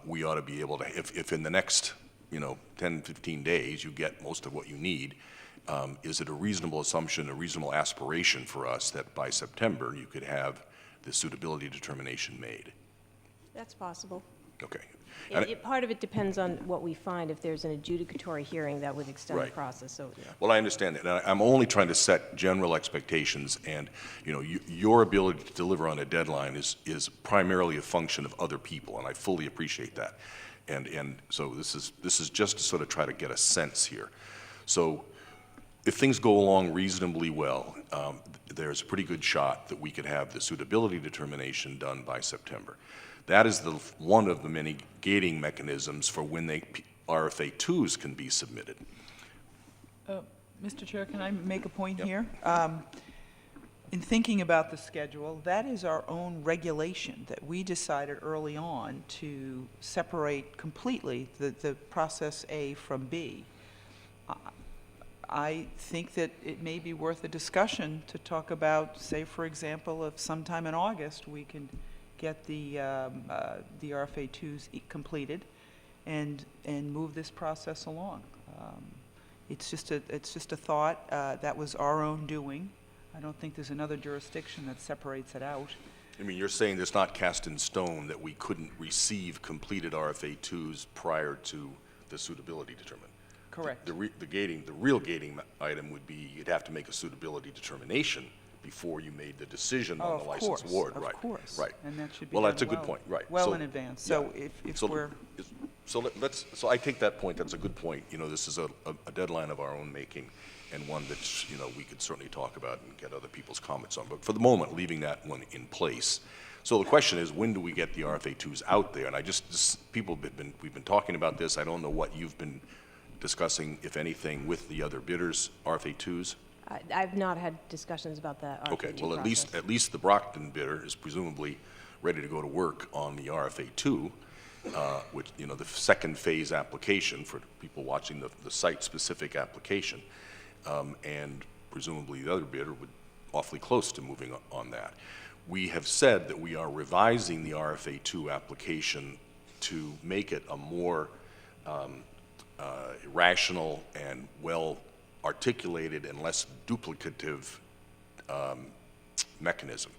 we ought to be able to, if in the next, 10, 15 days, you get most of what you need, is it a reasonable assumption, a reasonable aspiration for us that by September, you could have the suitability determination made? That's possible. Okay. And Part of it depends on what we find. If there's an adjudicatory hearing, that would extend the Right. process, so, yeah. Well, I understand that. And I'm only trying to set general expectations, and, your ability to deliver on a deadline is primarily a function of other people, and I fully appreciate that. And so this is just to sort of try to get a sense here. So if things go along reasonably well, there's a pretty good shot that we could have the suitability determination done by September. That is one of the many gating mechanisms for when RFA 2s can be submitted. Mr. Chair, can I make a point Yep. here? In thinking about the schedule, that is our own regulation that we decided early on to separate completely the process A from B. I think that it may be worth a discussion to talk about, say, for example, if sometime in August we can get the RFA 2s completed and move this process along. It's just a thought. That was our own doing. I don't think there's another jurisdiction that separates it out. I mean, you're saying it's not cast in stone that we couldn't receive completed RFA 2s prior to the suitability determination? Correct. The real gating item would be you'd have to make a suitability determination before you made the decision on the license award, right? Of course. Right. And that should be Well, done that's a good point, right. well So- in advance. So yeah. if So we're, So I take that point, that's a good point. This is a deadline of our own making, and one that, we could certainly talk about and get other people's comments on. But for the moment, leaving that one in place. So the question is, when do we get the RFA 2s out there? And we've been talking about this. I don't know what you've been discussing, if anything, with the other bidders, RFA 2s? I've not had discussions about that RFA 2 Okay, well, process. at least the Brockton bidder is presumably ready to go to work on the RFA 2, which, the second phase application for people watching the site-specific application. And presumably the other bidder would awfully close to moving on that. We have said that we are revising the RFA 2 application to make it a more rational and well-articulated and less duplicative mechanism.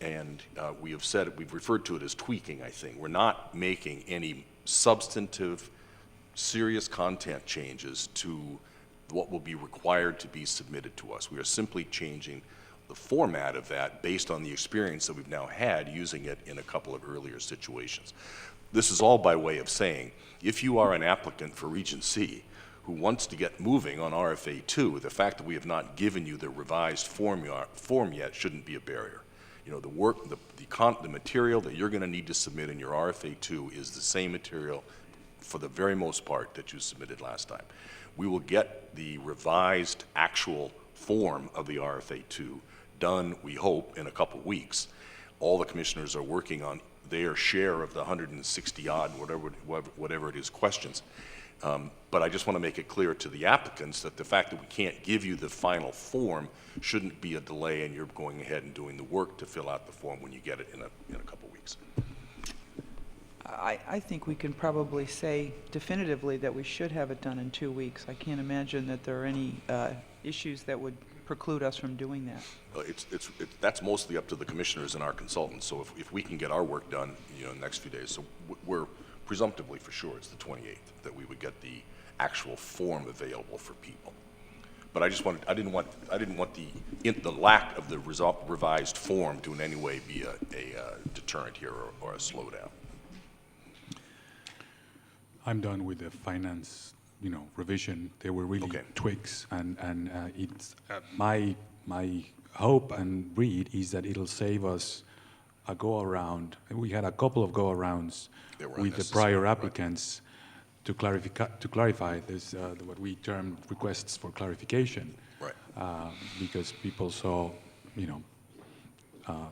And we've referred to it as tweaking, I think. We're not making any substantive, serious content changes to what will be required to be submitted to us. We are simply changing the format of that based on the experience that we've now had using it in a couple of earlier situations. This is all by way of saying, if you are an applicant for Region C who wants to get moving on RFA 2, the fact that we have not given you the revised form yet shouldn't be a barrier. You know, the work, the material that you're going to need to submit in your RFA 2 is the same material for the very most part that you submitted last time. We will get the revised actual form of the RFA 2 done, we hope, in a couple weeks. All the commissioners are working on their share of the 160 odd, whatever it is, questions. But I just want to make it clear to the applicants that the fact that we can't give you the final form shouldn't be a delay, and you're going ahead and doing the work to fill out the form when you get it in a couple weeks. I think we can probably say definitively that we should have it done in 2 weeks. I can't imagine that there are any issues that would preclude us from doing that. That's mostly up to the commissioners and our consultants. So if we can get our work done, you know, in the next few days, so we're presumptively for sure it's the 28th that we would get the actual form available for people. But I didn't want the lack of the revised form to in any way be a deterrent here or a slowdown. I'm done with the finance, you know, revision. There were really tweaks, and it's my hope and read is that it'll save us a go-around. We had a couple of go-arounds with the prior applicants to clarify this, what we termed requests for clarification. Right. Because people saw, you know,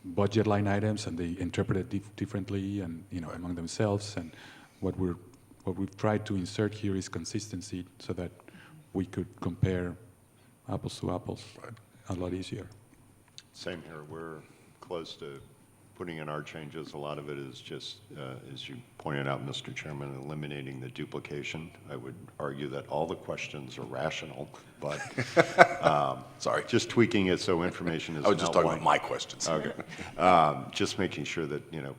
budget line items and they interpreted differently, and you know, among themselves. And what we've tried to insert here is consistency, so that we could compare apples to apples a lot easier. Same here. We're close to putting in our changes. A lot of it is just, as you pointed out, Mr. Chairman, eliminating the duplication. I would argue that all the questions are rational, but Sorry. just tweaking it so information is I was just talking outlined. about my questions. Okay. Just making sure that, you know,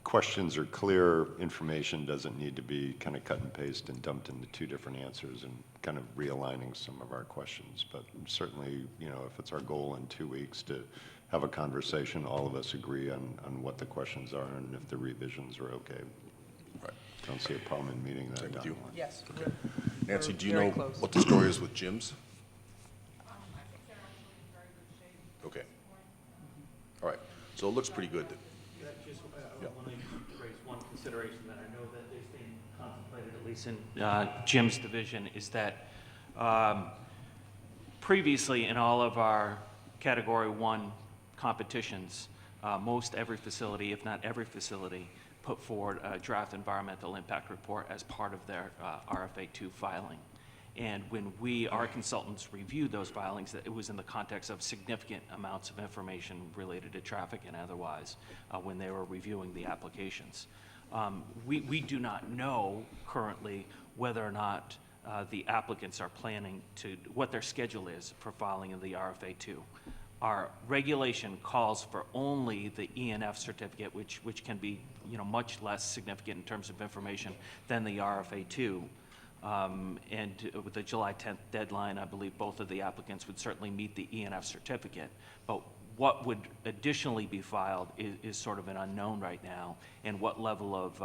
questions are clear, information doesn't need to be kind of cut and paste and dumped into two different answers, and kind of realigning some of our questions. But certainly, you know, if it's our goal in 2 weeks to have a conversation, all of us agree on what the questions are, and if the revisions are okay. Right. Don't see a problem in meeting that Same with down you. the line. Yes. Nancy, do you very know close. what the story is with Jim's? I think they're actually in very good shape. Okay. All right. So it looks pretty good. I want to raise one consideration that I know that is being contemplated, at least in Jim's division, is that previously in all of our Category 1 competitions, most every facility, if not every facility, put forward a draft environmental impact report as part of their RFA 2 filing. And when our consultants reviewed those filings, it was in the context of significant amounts of information related to traffic and otherwise when they were reviewing the applications. We do not know currently whether or not the applicants are planning what their schedule is for filing of the RFA 2. Our regulation calls for only the ENF certificate, which can be, you know, much less significant in terms of information than the RFA 2. And with the July 10th deadline, I believe both of the applicants would certainly meet the ENF certificate. But what would additionally be filed is sort of an unknown right now, and what level of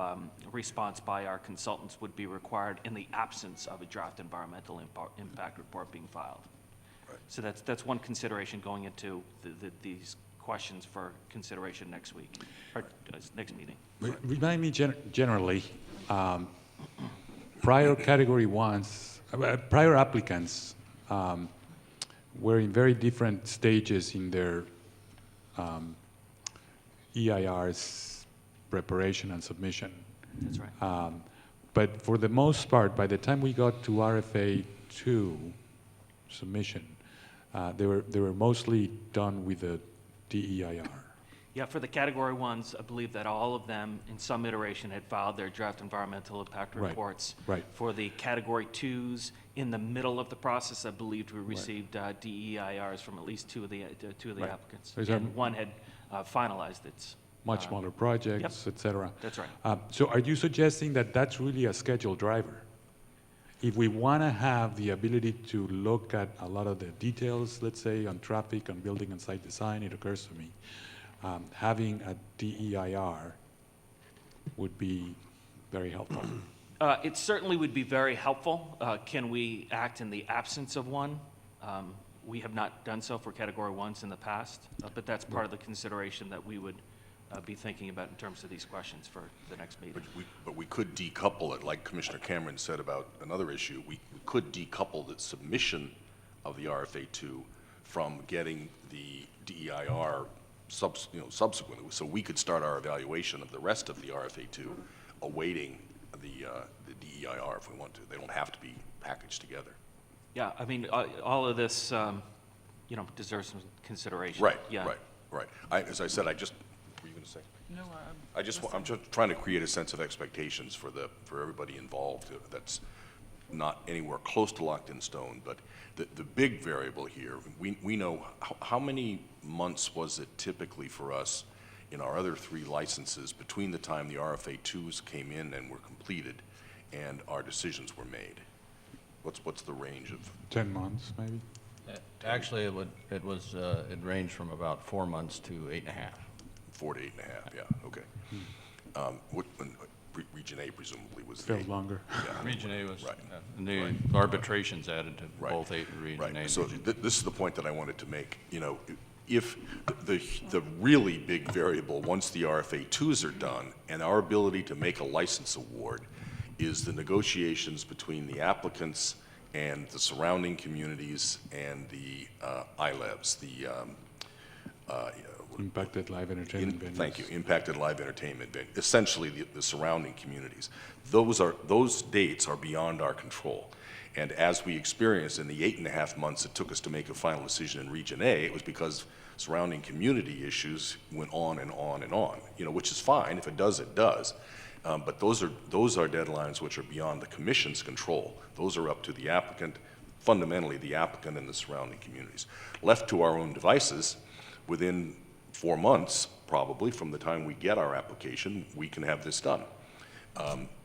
response by our consultants would be required in the absence of a draft environmental impact report being filed. Right. So that's one consideration going into these questions for consideration next week, or next meeting. Remind me generally, prior Category 1s, prior applicants were in very different stages in their EIR's preparation and submission. That's right. But for the most part, by the time we got to RFA 2 submission, they were mostly done with the DEIR. Yeah, for the category ones, I believe that all of them, in some iteration, had filed their draft environmental impact Right, reports. right. For the category twos, in the middle of the process, I believed we received DEIRs from at least two of the Right. applicants. Those are- And one had finalized its. Much smaller projects, et cetera. That's right. So are you suggesting that that's really a schedule driver? If we want to have the ability to look at a lot of the details, let's say on traffic, on building and site design, it occurs to me, having a DEIR would be very helpful. It certainly would be very helpful. Can we act in the absence of one? We have not done so for category ones in the past, but that's part of the consideration that we would be thinking about in terms of these questions for the next meeting. But we could decouple it, like Commissioner Cameron said about another issue. We could decouple the submission of the RFA2 from getting the DEIR subsequently. So we could start our evaluation of the rest of the RFA2, awaiting the DEIR if we want to. They don't have to be packaged together. Yeah, I mean, all of this, deserves some consideration. Right, Yeah. right. As I said, were you going to say? No, I'm just trying to create a sense of expectations for everybody involved. That's not anywhere close to locked in stone, but the big variable here, we know how many months was it typically for us in our other 3 licenses between the time the RFA2s came in and were completed and our decisions were made? What's the range of? 10 months, maybe? Actually, it ranged from about 4 months to 8.5. 4 to 8.5, yeah, okay. Region A presumably was the Feels longer. Region A was, Right. and the arbitrations added to Right. both Region A Right, and so Region. this is the point that I wanted to make. If the really big variable, once the RFA2s are done, and our ability to make a license award, is the negotiations between the applicants and the surrounding communities and the ILEVs, the Impacted live entertainment venues. Thank you, impacted live entertainment venue, essentially the surrounding communities. Those dates are beyond our control. And as we experienced in the 8.5 months it took us to make a final decision in Region A, it was because surrounding community issues went on and on and on, which is fine. If it does, it does. But those are deadlines which are beyond the commission's control. Those are up to the applicant, fundamentally the applicant and the surrounding communities. Left to our own devices, within 4 months, probably, from the time we get our application, we can have this done.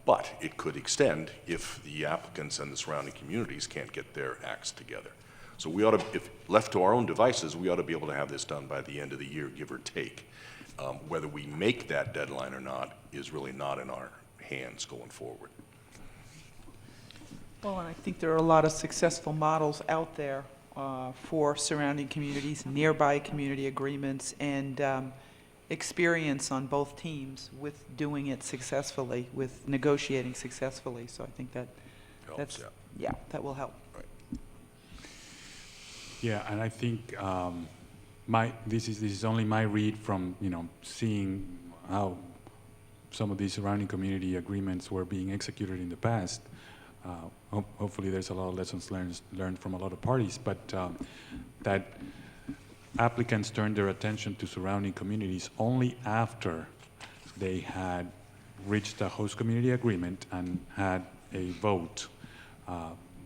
But it could extend if the applicants and the surrounding communities can't get their acts together. So we ought to, if left to our own devices, we ought to be able to have this done by the end of the year, give or take. Whether we make that deadline or not is really not in our hands going forward. Well, and I think there are a lot of successful models out there for surrounding communities, nearby community agreements, and experience on both teams with doing it successfully, with negotiating successfully. So I think that Helps, that's, yeah, that will help. Yeah, and I think this is only my read from seeing how some of these surrounding community agreements were being executed in the past. Hopefully, there's a lot of lessons learned from a lot of parties, but that applicants turned their attention to surrounding communities only after they had reached a host community agreement and had a vote,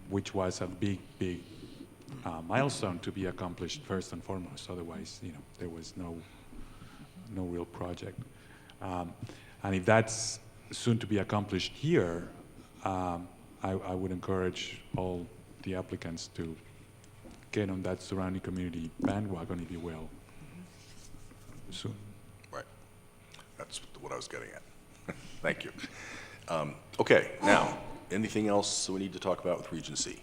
which was a big milestone to be accomplished first and foremost. Otherwise, there was no real project. And if that's soon to be accomplished here, I would encourage all the applicants to get on that surrounding community bandwagon, if you will, soon. Right. That's what I was getting at. Thank you. Okay, now, anything else we need to talk about with Region C?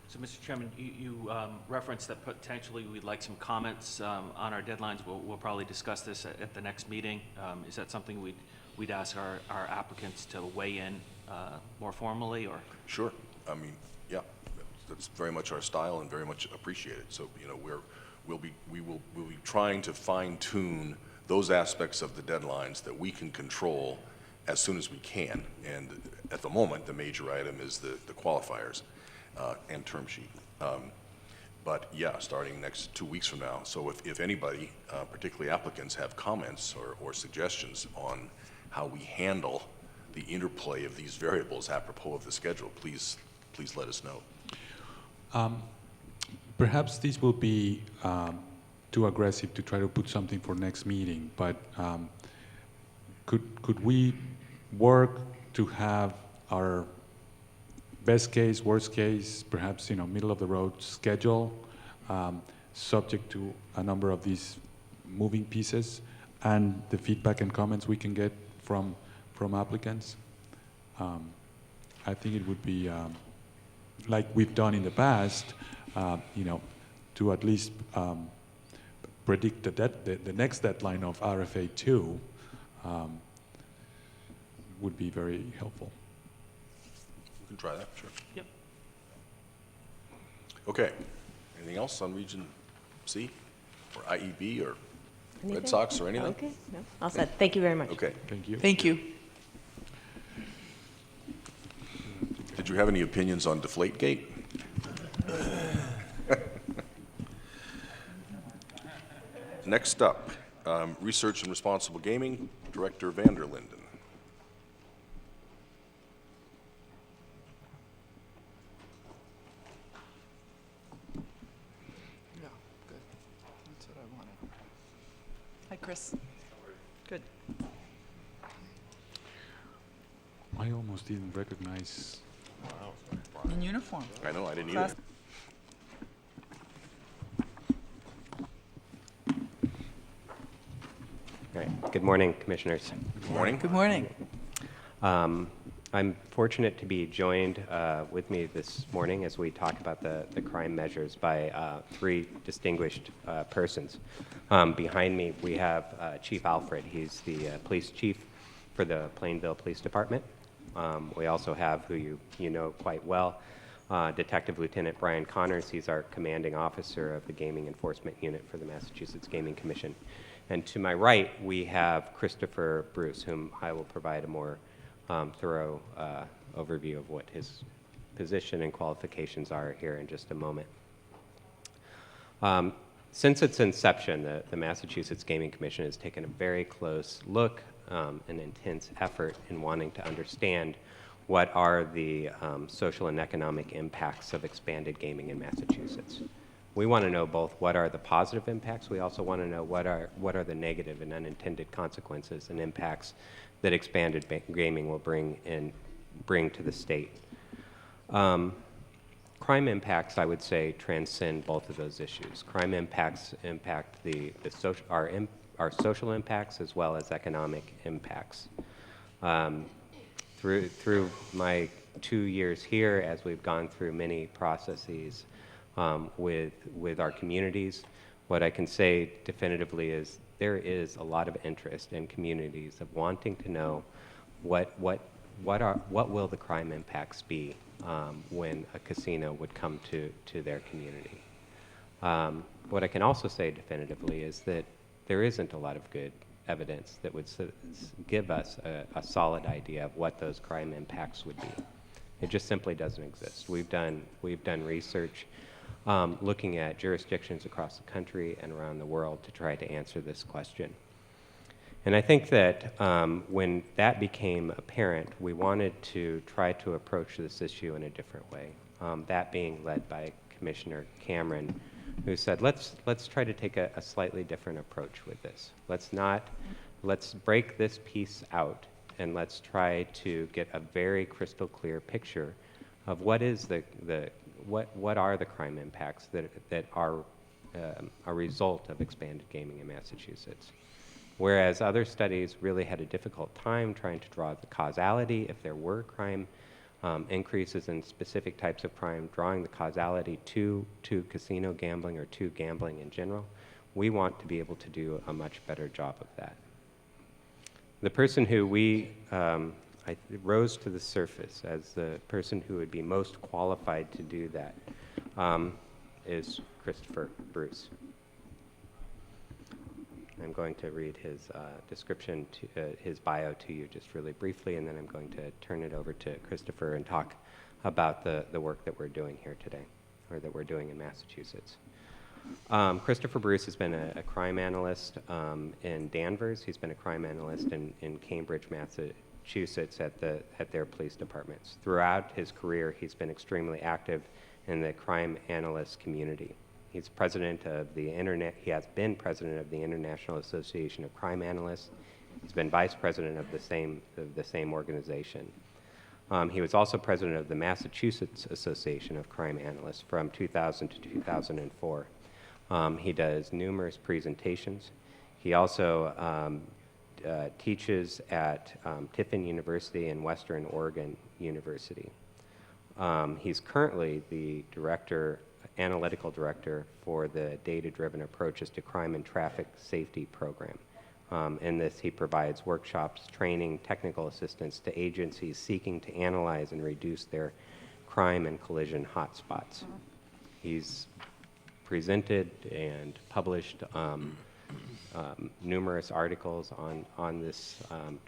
So, Mr. Chairman, you referenced that potentially we'd like some comments on our deadlines. We'll probably discuss this at the next meeting. Is that something we'd ask our applicants to weigh in more formally, or? Sure. I mean, yeah, that's very much our style and very much appreciated. So, we'll be trying to fine tune those aspects of the deadlines that we can control as soon as we can. And at the moment, the major item is the qualifiers and term sheet. But yeah, starting next 2 weeks from now. So if anybody, particularly applicants, have comments or suggestions on how we handle the interplay of these variables apropos of the schedule, please let us know. Perhaps this will be too aggressive to try to put something for next meeting, but could we work to have our best case, worst case, perhaps middle of the road schedule, subject to a number of these moving pieces and the feedback and comments we can get from applicants? I think it would be like we've done in the past, to at least predict the next deadline of RFA 2 would be very helpful. We can try that, sure. Yep. Okay. Anything else on Region C or IEB or Anything? Red Sox or anything? Okay, no, all set. Thank you very much. Okay. Thank you. Thank you. Did you have any opinions on Deflategate? Next up, Research and Responsible Gaming, Director Vanderlinden. Yeah, good. That's what I wanted. Hi, Chris. Good. I almost didn't recognize. In uniform. I know, I didn't Class- either. All right. Good morning, Commissioners. Good morning. Good morning. I'm fortunate to be joined with me this morning as we talk about the crime measures by three distinguished persons. Behind me, we have Chief Alfred. He's the police chief for the Plainville Police Department. We also have, who you know quite well, Detective Lieutenant Brian Connors. He's our commanding officer of the Gaming Enforcement Unit for the Massachusetts Gaming Commission. And to my right, we have Christopher Bruce, whom I will provide a more thorough overview of what his position and qualifications are here in just a moment. Since its inception, the Massachusetts Gaming Commission has taken a very close look and intense effort in wanting to understand what are the social and economic impacts of expanded gaming in Massachusetts. We want to know both what are the positive impacts. We also want to know what are the negative and unintended consequences and impacts that expanded gaming will bring to the state. Crime impacts, I would say, transcend both of those issues. Crime impacts impact our social impacts as well as economic impacts. Through my 2 years here, as we've gone through many processes with our communities, what I can say definitively is there is a lot of interest in communities of wanting to know what will the crime impacts be when a casino would come to their community. What I can also say definitively is that there isn't a lot of good evidence that would give us a solid idea of what those crime impacts would be. It just simply doesn't exist. We've done research looking at jurisdictions across the country and around the world to try to answer this question. And I think that when that became apparent, we wanted to try to approach this issue in a different way. That being led by Commissioner Cameron, who said, let's try to take a slightly different approach with this. Let's break this piece out and let's try to get a very crystal clear picture of what are the crime impacts that are a result of expanded gaming in Massachusetts. Whereas other studies really had a difficult time trying to draw the causality, if there were crime increases in specific types of crime, drawing the causality to casino gambling or to gambling in general, we want to be able to do a much better job of that. The person who I rose to the surface as the person who would be most qualified to do that is Christopher Bruce. I'm going to read his description, his bio to you just really briefly, and then I'm going to turn it over to Christopher and talk about the work that we're doing here today. or that we're doing in Massachusetts. Christopher Bruce has been a crime analyst in Danvers. He's been a crime analyst in Cambridge, Massachusetts at their police departments. Throughout his career, he's been extremely active in the crime analyst community. He's president of the He has been president of the International Association of Crime Analysts. He's been vice president of the same organization. He was also president of the Massachusetts Association of Crime Analysts from 2000 to 2004. He does numerous presentations. He also teaches at Tiffin University and Western Oregon University. He's currently the analytical director for the Data-Driven Approaches to Crime and Traffic Safety program. In this, he provides workshops, training, technical assistance to agencies seeking to analyze and reduce their crime and collision hotspots. He's presented and published numerous articles on this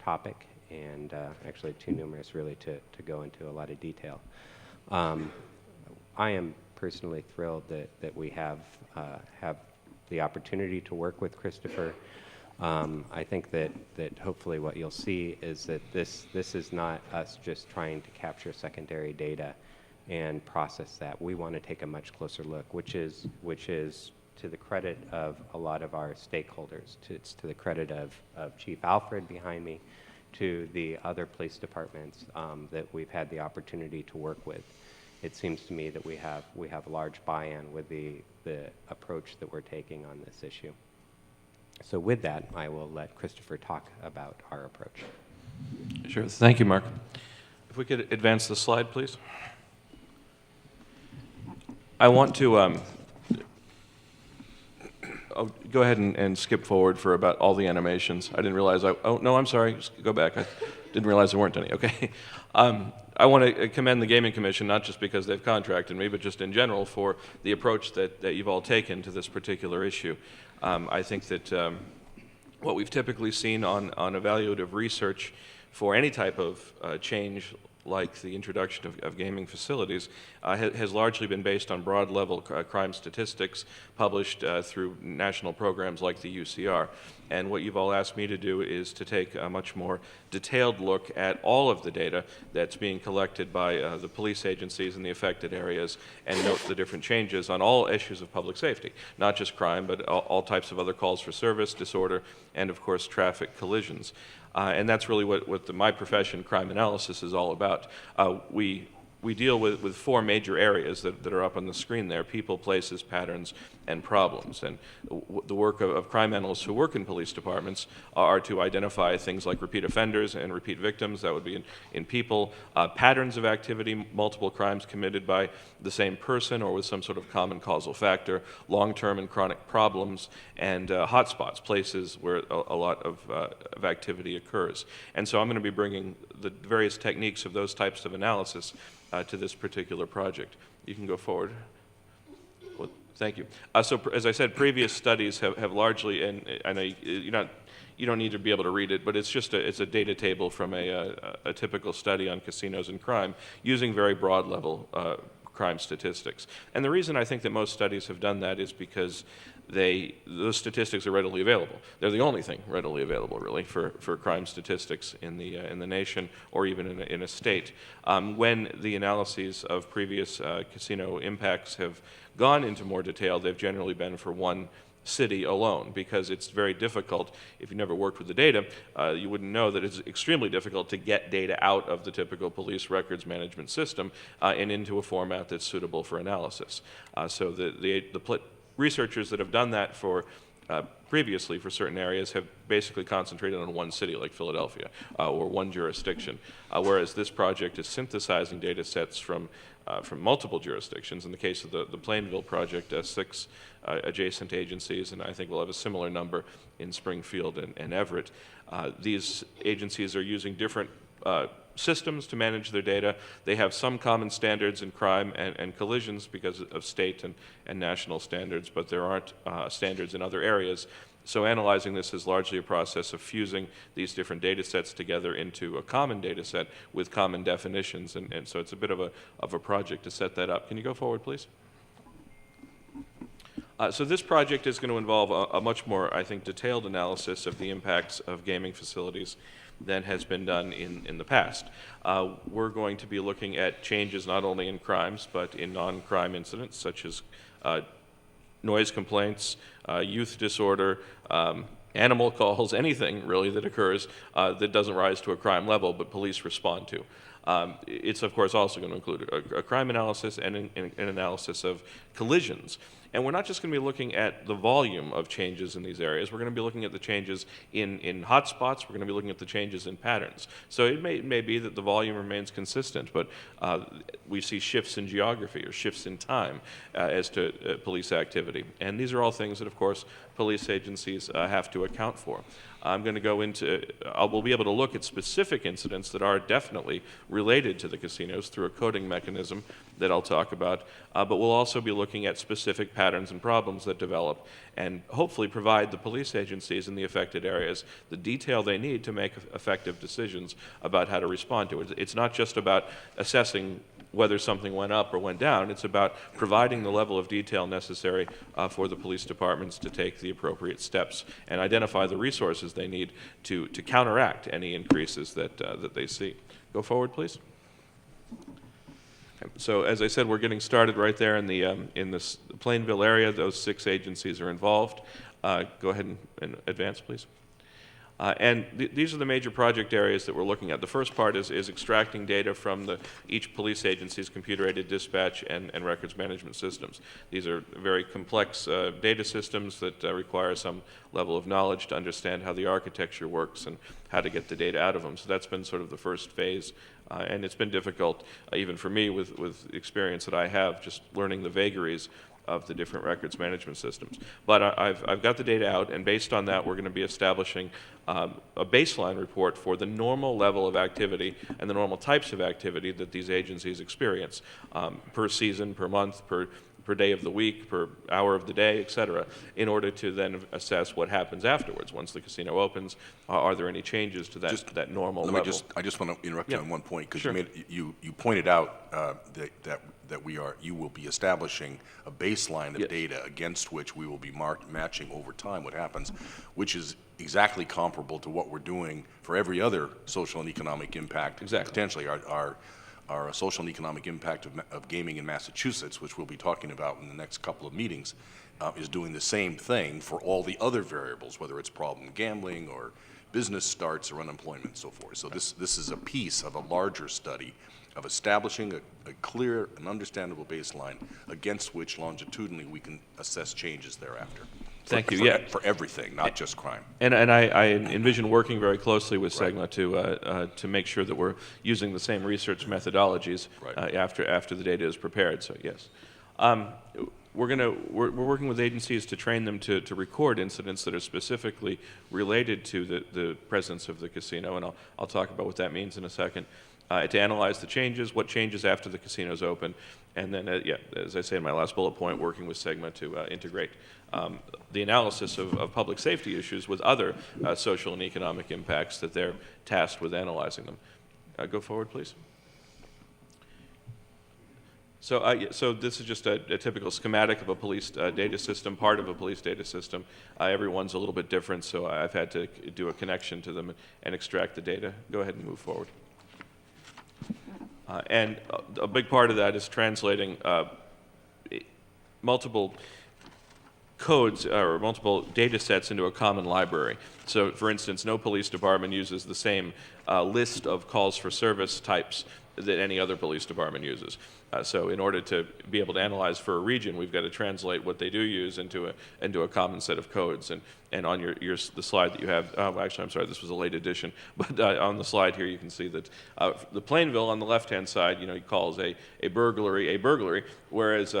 topic, and actually too numerous really to go into a lot of detail. I am personally thrilled that we have the opportunity to work with Christopher. I think that hopefully what you'll see is that this is not us just trying to capture secondary data and process that. We want to take a much closer look, which is to the credit of a lot of our stakeholders. It's to the credit of Chief Alfred behind me, to the other police departments that we've had the opportunity to work with. It seems to me that we have large buy-in with the approach that we're taking on this issue. So with that, I will let Christopher talk about our approach. Sure. Thank you, Mark. If we could advance the slide, please. I want to I'll go ahead and skip forward for about all the animations. I didn't realize oh, no, I'm sorry. Just go back. I didn't realize there weren't any. Okay. I want to commend the Gaming Commission, not just because they've contracted me, but just in general for the approach that you've all taken to this particular issue. I think that what we've typically seen on evaluative research for any type of change like the introduction of gaming facilities has largely been based on broad-level crime statistics published through national programs like the UCR. And what you've all asked me to do is to take a much more detailed look at all of the data that's being collected by the police agencies in the affected areas and note the different changes on all issues of public safety, not just crime, but all types of other calls for service, disorder, and of course traffic collisions. And that's really what my profession, crime analysis, is all about. We deal with four major areas that are up on the screen there: people, places, patterns, and problems. And the work of crime analysts who work in police departments are to identify things like repeat offenders and repeat victims. That would be in people. Patterns of activity, multiple crimes committed by the same person or with some sort of common causal factor, long-term and chronic problems, and hotspots, places where a lot of activity occurs. And so I'm going to be bringing the various techniques of those types of analysis to this particular project. You can go forward. Well, thank you. So as I said, previous studies have largely, and I know you don't need to be able to read it, but it's a data table from a typical study on casinos and crime using very broad level crime statistics. And the reason I think that most studies have done that is because those statistics are readily available. They're the only thing readily available, really, for crime statistics in the nation or even in a state. When the analyses of previous casino impacts have gone into more detail, they've generally been for one city alone, because it's very difficult. If you never worked with the data, you wouldn't know that it's extremely difficult to get data out of the typical police records management system and into a format that's suitable for analysis. So the researchers that have done that previously for certain areas have basically concentrated on one city like Philadelphia or one jurisdiction, whereas this project is synthesizing data sets from multiple jurisdictions. In the case of the Plainville project, 6 adjacent agencies, and I think we'll have a similar number in Springfield and Everett. These agencies are using different systems to manage their data. They have some common standards in crime and collisions because of state and national standards, but there aren't standards in other areas. So analyzing this is largely a process of fusing these different data sets together into a common data set with common definitions, and so it's a bit of a project to set that up. Can you go forward, please? So this project is going to involve a much more, I think, detailed analysis of the impacts of gaming facilities than has been done in the past. We're going to be looking at changes not only in crimes, but in non-crime incidents, such as noise complaints, youth disorder, animal calls, anything really that occurs that doesn't rise to a crime level, but police respond to. It's, of course, also going to include a crime analysis and an analysis of collisions. And we're not just going to be looking at the volume of changes in these areas. We're going to be looking at the changes in hotspots. We're going to be looking at the changes in patterns. So it may be that the volume remains consistent, but we see shifts in geography or shifts in time as to police activity. And these are all things that, of course, police agencies have to account for. I'm going to go into, we'll be able to look at specific incidents that are definitely related to the casinos through a coding mechanism that I'll talk about, but we'll also be looking at specific patterns and problems that develop and hopefully provide the police agencies in the affected areas the detail they need to make effective decisions about how to respond to it. It's not just about assessing whether something went up or went down. It's about providing the level of detail necessary for the police departments to take the appropriate steps and identify the resources they need to counteract any increases that they see. Go forward, please. So, as I said, we're getting started right there in this Plainville area. Those 6 agencies are involved. Go ahead and advance, please. These are the major project areas that we're looking at. The first part is extracting data from each police agency's computer-aided dispatch and records management systems. These are very complex data systems that require some level of knowledge to understand how the architecture works and how to get the data out of them. So that's been sort of the first phase. And it's been difficult, even for me with experience that I have, just learning the vagaries of the different records management systems. But I've got the data out, and based on that, we're going to be establishing a baseline report for the normal level of activity and the normal types of activity that these agencies experience per season, per month, per day of the week, per hour of the day, et cetera, in order to then assess what happens afterwards. Once the casino opens, are there any changes to that normal level? I just want to interrupt you on one point, because Sure. you pointed out that you will be establishing a baseline of Yes. data against which we will be matching over time what happens, which is exactly comparable to what we're doing for every other social and economic impact. Exactly. Potentially our social and economic impact of gaming in Massachusetts, which we'll be talking about in the next couple of meetings, is doing the same thing for all the other variables, whether it's problem gambling or business starts or unemployment and so forth. So this is a piece of a larger study of establishing a clear and understandable baseline against which longitudinally we can assess changes thereafter. Thank you. Yeah. For everything, not just crime. And I envision working very closely with SEGMA to make sure that we're using the same research methodologies after the data is prepared. So yes, we're working with agencies to train them to record incidents that are specifically related to the presence of the casino, and I'll talk about what that means in a second. To analyze the changes, what changes after the casino's open, and then, as I say in my last bullet point, working with SEGMA to integrate the analysis of public safety issues with other social and economic impacts that they're tasked with analyzing them. Go forward, please. So this is just a typical schematic of a police data system, part of a police data system. Everyone's a little bit different, so I've had to do a connection to them and extract the data. Go ahead and move forward. And a big part of that is translating multiple codes or multiple data sets into a common library. So, for instance, no police department uses the same list of calls for service types that any other police department uses. So in order to be able to analyze for a region, we've got to translate what they do use into a common set of codes. And on the slide that you have, actually, I'm sorry, this was a late edition, but on the slide here you can see that the Plainville on the left-hand side, calls a burglary, whereas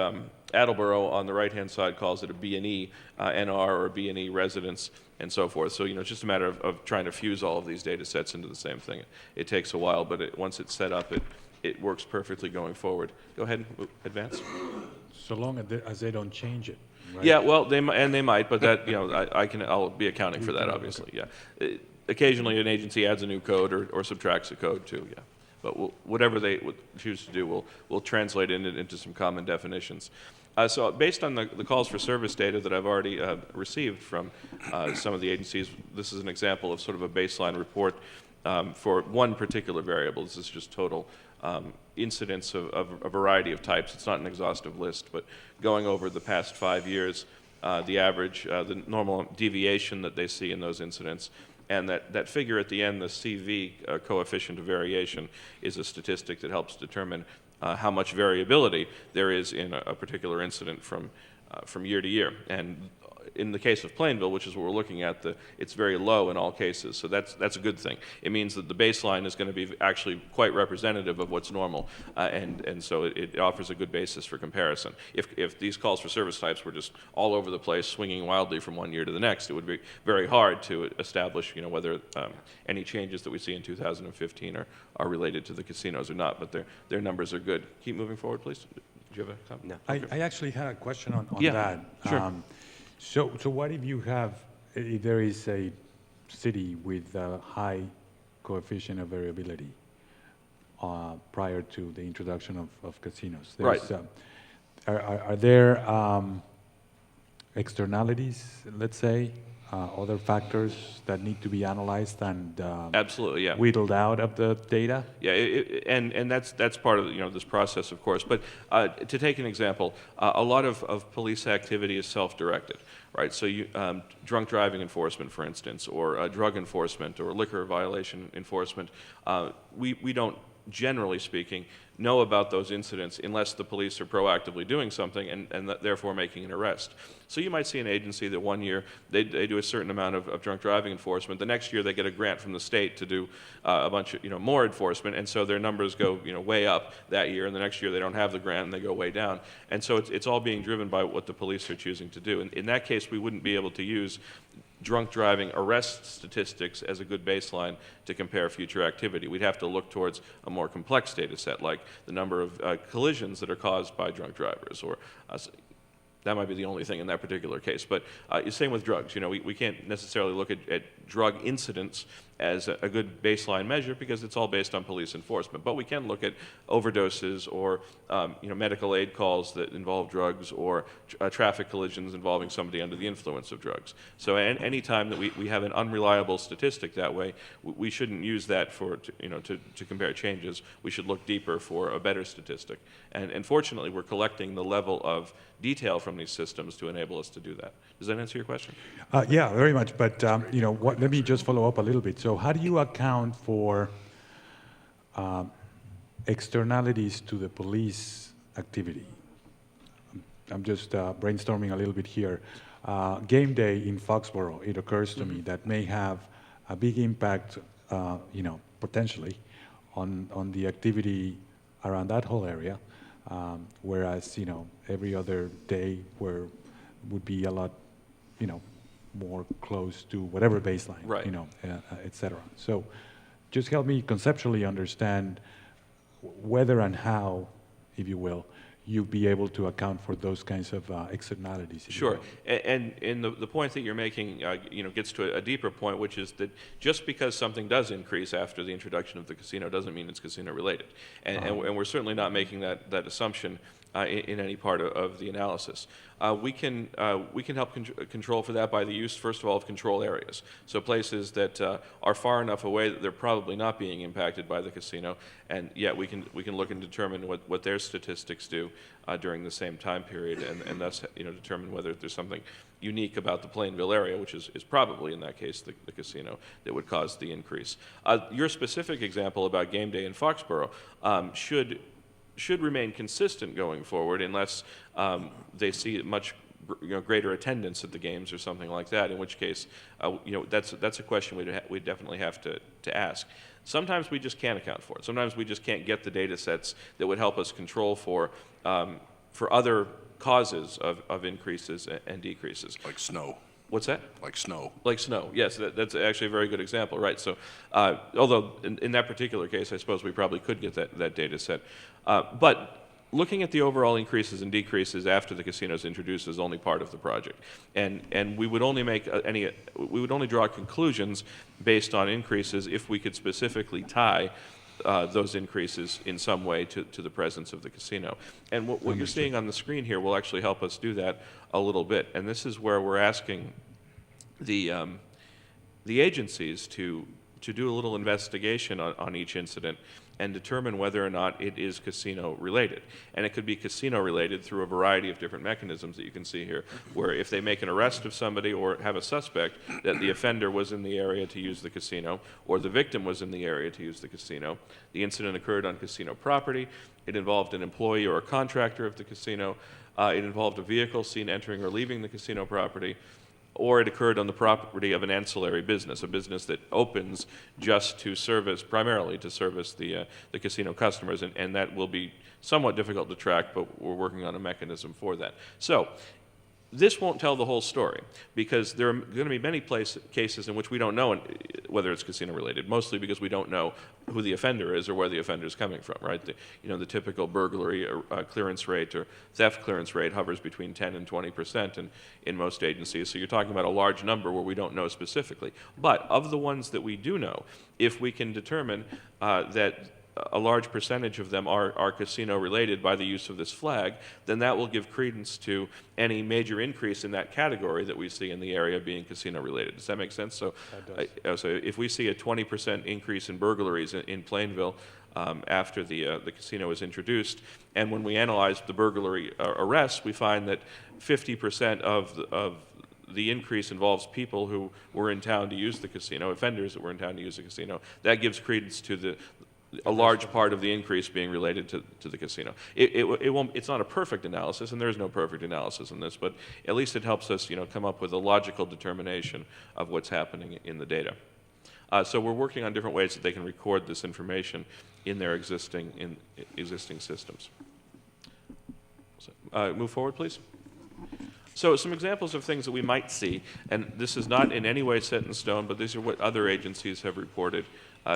Attleboro on the right-hand side calls it a B&E NR or a B&E residence, and so forth. So, it's just a matter of trying to fuse all of these data sets into the same thing. It takes a while, but once it's set up, it works perfectly going forward. Go ahead and advance. So long as they don't change it, right? Yeah, well, they might, but that, I'll be accounting for that, obviously, yeah. Occasionally, an agency adds a new code or subtracts a code, too, yeah. But whatever they would choose to do, we'll translate it into some common definitions. So based on the calls for service data that I've already received from some of the agencies, this is an example of sort of a baseline report for one particular variable. This is just total incidents of a variety of types. It's not an exhaustive list, but going over the past 5 years, the average, the normal deviation that they see in those incidents, and that figure at the end, the CV, coefficient of variation, is a statistic that helps determine how much variability there is in a particular incident from year to year. And in the case of Plainville, which is what we're looking at, it's very low in all cases, so that's a good thing. It means that the baseline is going to be actually quite representative of what's normal, and so it offers a good basis for comparison. If these calls for service types were just all over the place, swinging wildly from one year to the next, it would be very hard to establish, whether any changes that we see in 2015 are related to the casinos or not, but their numbers are good. Keep moving forward, please. Do you have a comment? No. I actually had a question on Yeah, that. sure. So what if if there is a city with a high coefficient of variability prior to the introduction of casinos? Right. Are there externalities, let's say, other factors that need to be analyzed and Absolutely, yeah. whittled out of the data? Yeah, and that's part of this process, of course. But to take an example, a lot of police activity is self-directed, right? So drunk driving enforcement, for instance, or drug enforcement, or liquor violation enforcement, we don't, generally speaking, know about those incidents unless the police are proactively doing something and therefore making an arrest. So you might see an agency that one year they do a certain amount of drunk driving enforcement. The next year they get a grant from the state to do a bunch of more enforcement, and so their numbers go way up that year. And the next year they don't have the grant and they go way down. And so it's all being driven by what the police are choosing to do. And in that case, we wouldn't be able to use drunk driving arrest statistics as a good baseline to compare future activity. We'd have to look towards a more complex data set, like the number of collisions that are caused by drunk drivers, or that might be the only thing in that particular case. But same with drugs. We can't necessarily look at drug incidents as a good baseline measure because it's all based on police enforcement. But we can look at overdoses or medical aid calls that involve drugs, or traffic collisions involving somebody under the influence of drugs. So any time that we have an unreliable statistic that way, we shouldn't use that to compare changes. We should look deeper for a better statistic. And fortunately, we're collecting the level of detail from these systems to enable us to do that. Does that answer your question? Yeah, very much. But let me just follow up a little bit. So how do you account for externalities to the police activity? I'm just brainstorming a little bit here. Game day in Foxborough, it occurs to me that may have a big impact, potentially, on the activity around that whole area, whereas every other day would be a lot, more close to whatever baseline, right. Et cetera. So just help me conceptually understand whether and how, if you will, you'd be able to account for those kinds of externalities. Sure, and the point that you're making, gets to a deeper point, which is that just because something does increase after the introduction of the casino doesn't mean it's casino related, and we're certainly not making that assumption in any part of the analysis. We can help control for that by the use, first of all, of control areas. So places that are far enough away that they're probably not being impacted by the casino, and yet we can look and determine what their statistics do during the same time period, and thus determine whether there's something unique about the Plainville area, which is probably in that case the casino, that would cause the increase. Your specific example about game day in Foxborough should remain consistent going forward unless they see much greater attendance at the games or something like that, in which case that's a question we'd definitely have to ask. Sometimes we just can't account for it. Sometimes we just can't get the data sets that would help us control for other causes of increases and decreases. Like snow. What's that? Like snow. Like snow, yes, that's actually a very good example, right? So, although in that particular case, I suppose we probably could get that data set. But looking at the overall increases and decreases after the casinos introduced is only part of the project, and we would only draw conclusions based on increases if we could specifically tie those increases in some way to the presence of the casino. And what you're seeing on the screen here will actually help us do that a little bit. And this is where we're asking the agencies to do a little investigation on each incident and determine whether or not it is casino related. And it could be casino related through a variety of different mechanisms that you can see here, where if they make an arrest of somebody or have a suspect that the offender was in the area to use the casino, or the victim was in the area to use the casino, the incident occurred on casino property, it involved an employee or a contractor of the casino, it involved a vehicle seen entering or leaving the casino property, or it occurred on the property of an ancillary business, a business that opens just to service, primarily to service the casino customers, and that will be somewhat difficult to track, but we're working on a mechanism for that. So, this won't tell the whole story, because there are going to be many cases in which we don't know whether it's casino related, mostly because we don't know who the offender is or where the offender is coming from, right? The typical burglary clearance rate or theft clearance rate hovers between 10 and 20% in most agencies, so you're talking about a large number where we don't know specifically. But of the ones that we do know, if we can determine that a large percentage of them are casino related by the use of this flag, then that will give credence to any major increase in that category that we see in the area being casino related. Does that make sense? So, so if we see a 20% increase in burglaries in Plainville after the casino was introduced, and when we analyze the burglary arrests, we find that 50% of the increase involves people who were in town to use the casino, offenders that were in town to use the casino. That gives credence to a large part of the increase being related to the casino. It's not a perfect analysis, and there is no perfect analysis in this, but at least it helps us, come up with a logical determination of what's happening in the data. So we're working on different ways that they can record this information in their existing systems. So, move forward, please. So some examples of things that we might see, and this is not in any way set in stone, but these are what other agencies have reported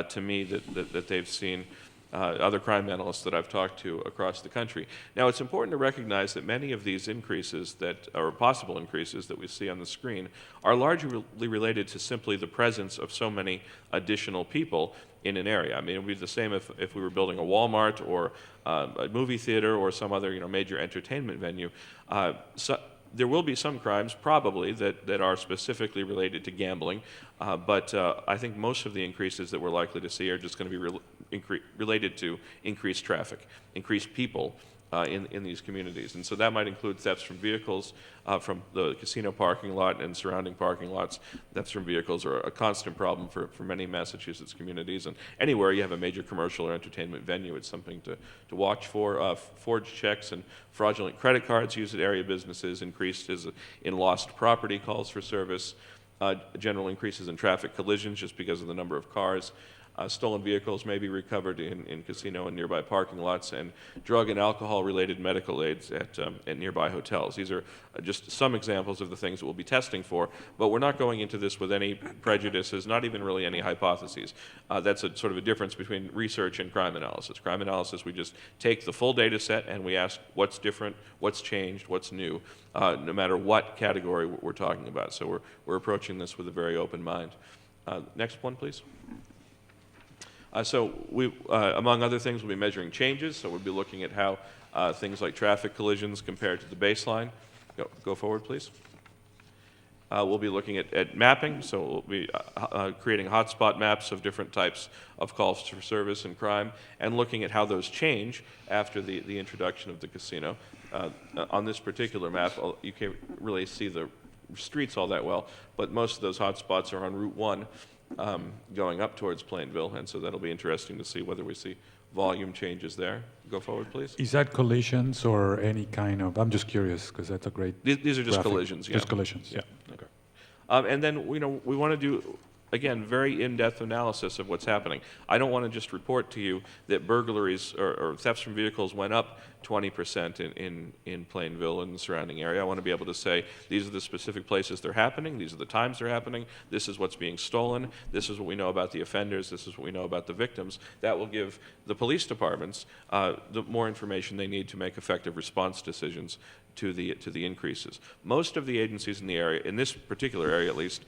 to me that they've seen, other crime analysts that I've talked to across the country. Now, it's important to recognize that many of these increases or possible increases that we see on the screen are largely related to simply the presence of so many additional people in an area. I mean, it would be the same if we were building a Walmart or a movie theater or some other major entertainment venue. There will be some crimes, probably, that are specifically related to gambling, but I think most of the increases that we're likely to see are just going to be related to increased traffic, increased people in these communities. And so that might include thefts from vehicles, from the casino parking lot and surrounding parking lots. Thefts from vehicles are a constant problem for many Massachusetts communities. And anywhere you have a major commercial or entertainment venue, it's something to watch for. Forged checks and fraudulent credit cards used at area businesses, increased in lost property calls for service, general increases in traffic collisions just because of the number of cars. Stolen vehicles may be recovered in casino and nearby parking lots, and drug and alcohol-related medical aids at nearby hotels. These are just some examples of the things that we'll be testing for, but we're not going into this with any prejudices, not even really any hypotheses. That's a sort of a difference between research and crime analysis. Crime analysis, we just take the full data set and we ask what's different, what's changed, what's new, no matter what category we're talking about. So we're approaching this with a very open mind. Next one, please. So we, among other things, we'll be measuring changes. So we'll be looking at how things like traffic collisions compare to the baseline. Go forward, please. We'll be looking at mapping. So we'll be creating hotspot maps of different types of calls for service and crime, and looking at how those change after the introduction of the casino. On this particular map, you can't really see the streets all that well, but most of those hotspots are on Route 1. Going up towards Plainville, and so that'll be interesting to see whether we see volume changes there. Go forward, please. Is that collisions or any kind of? I'm just curious because that's a great. These are just graphic. collisions. Yeah. Just collisions. Yeah. Okay. And then we want to do, again, very in-depth analysis of what's happening. I don't want to just report to you that burglaries or thefts from vehicles went up 20% in Plainville and the surrounding area. I want to be able to say, these are the specific places they're happening, these are the times they're happening, this is what's being stolen, this is what we know about the offenders, this is what we know about the victims. That will give the police departments the more information they need to make effective response decisions to the increases. Most of the agencies in the area, in this particular area at least,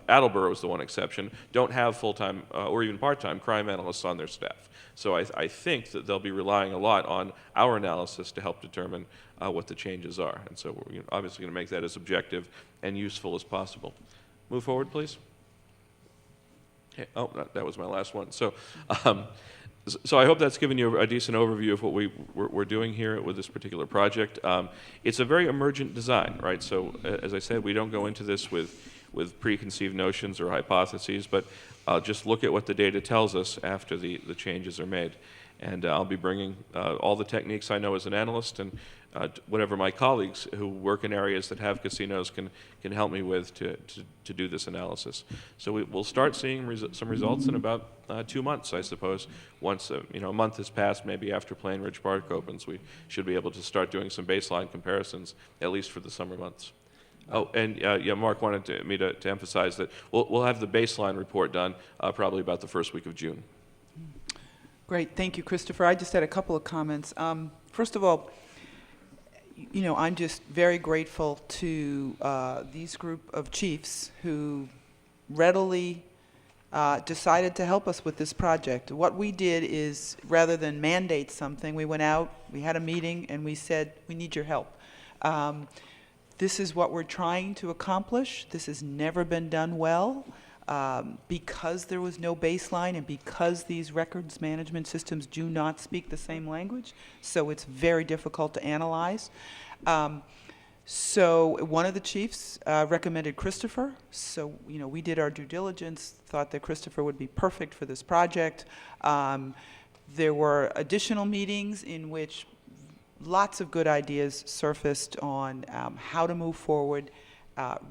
Attleboro is the one exception, don't have full-time or even part-time crime analysts on their staff. So I think that they'll be relying a lot on our analysis to help determine what the changes are. And so we're obviously going to make that as objective and useful as possible. Move forward, please. Okay. Oh, that was my last one. So I hope that's given you a decent overview of what we're doing here with this particular project. It's a very emergent design, right? So as I said, we don't go into this with preconceived notions or hypotheses, but just look at what the data tells us after the changes are made. And I'll be bringing all the techniques I know as an analyst and whatever my colleagues who work in areas that have casinos can help me with to do this analysis. So we'll start seeing some results in about 2 months, I suppose. Once a month has passed, maybe after Plain Ridge Park opens, we should be able to start doing some baseline comparisons, at least for the summer months. Oh, and Mark wanted me to emphasize that we'll have the baseline report done probably about the first week of June. Great, thank you, Christopher. I just had a couple of comments. First of all, I'm just very grateful to these group of chiefs who readily decided to help us with this project. What we did is, rather than mandate something, we went out, we had a meeting, and we said, we need your help. This is what we're trying to accomplish. This has never been done well. Because there was no baseline and because these records management systems do not speak the same language, so it's very difficult to analyze. So one of the chiefs recommended Christopher. So, we did our due diligence, thought that Christopher would be perfect for this project. There were additional meetings in which lots of good ideas surfaced on how to move forward,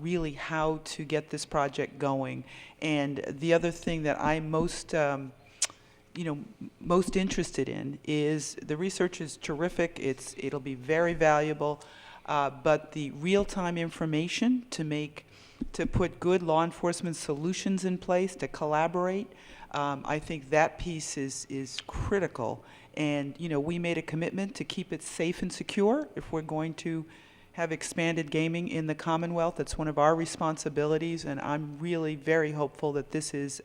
really how to get this project going. And the other thing that I'm most interested in is the research is terrific. It'll be very valuable, but the real-time information to put good law enforcement solutions in place, to collaborate, I think that piece is critical. And we made a commitment to keep it safe and secure if we're going to have expanded gaming in the Commonwealth. It's one of our responsibilities, and I'm really very hopeful that this is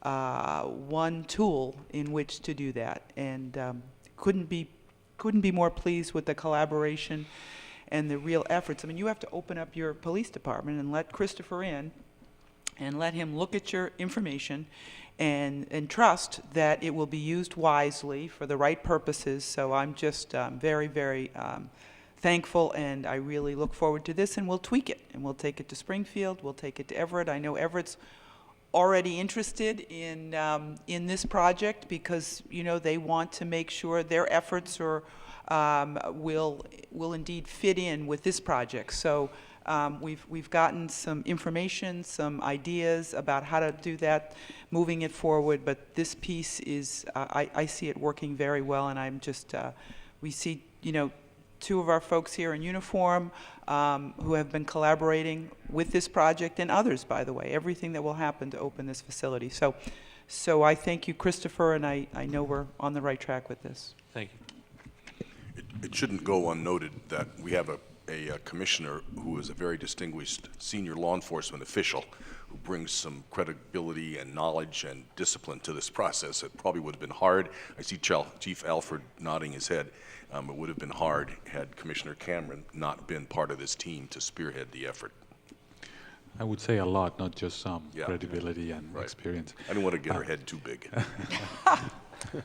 one tool in which to do that. And couldn't be more pleased with the collaboration and the real efforts. I mean, you have to open up your police department and let Christopher in and let him look at your information and trust that it will be used wisely for the right purposes. So I'm just very, very thankful, and I really look forward to this, and we'll tweak it, and we'll take it to Springfield, we'll take it to Everett. I know Everett's already interested in this project because they want to make sure their efforts will indeed fit in with this project. So we've gotten some information, some ideas about how to do that, moving it forward. But this piece is I see it working very well, and I'm just we see two of our folks here in uniform who have been collaborating with this project, and others, by the way, everything that will happen to open this facility. So I thank you, Christopher, and I know we're on the right track with this. Thank you. It shouldn't go unnoted that we have a commissioner who is a very distinguished senior law enforcement official who brings some credibility and knowledge and discipline to this process. It probably would have been hard. I see Chief Alford nodding his head. It would have been hard had Commissioner Cameron not been part of this team to spearhead the effort. I would say a lot, not just some Yeah. credibility and Right. experience. I don't want to get her head too big.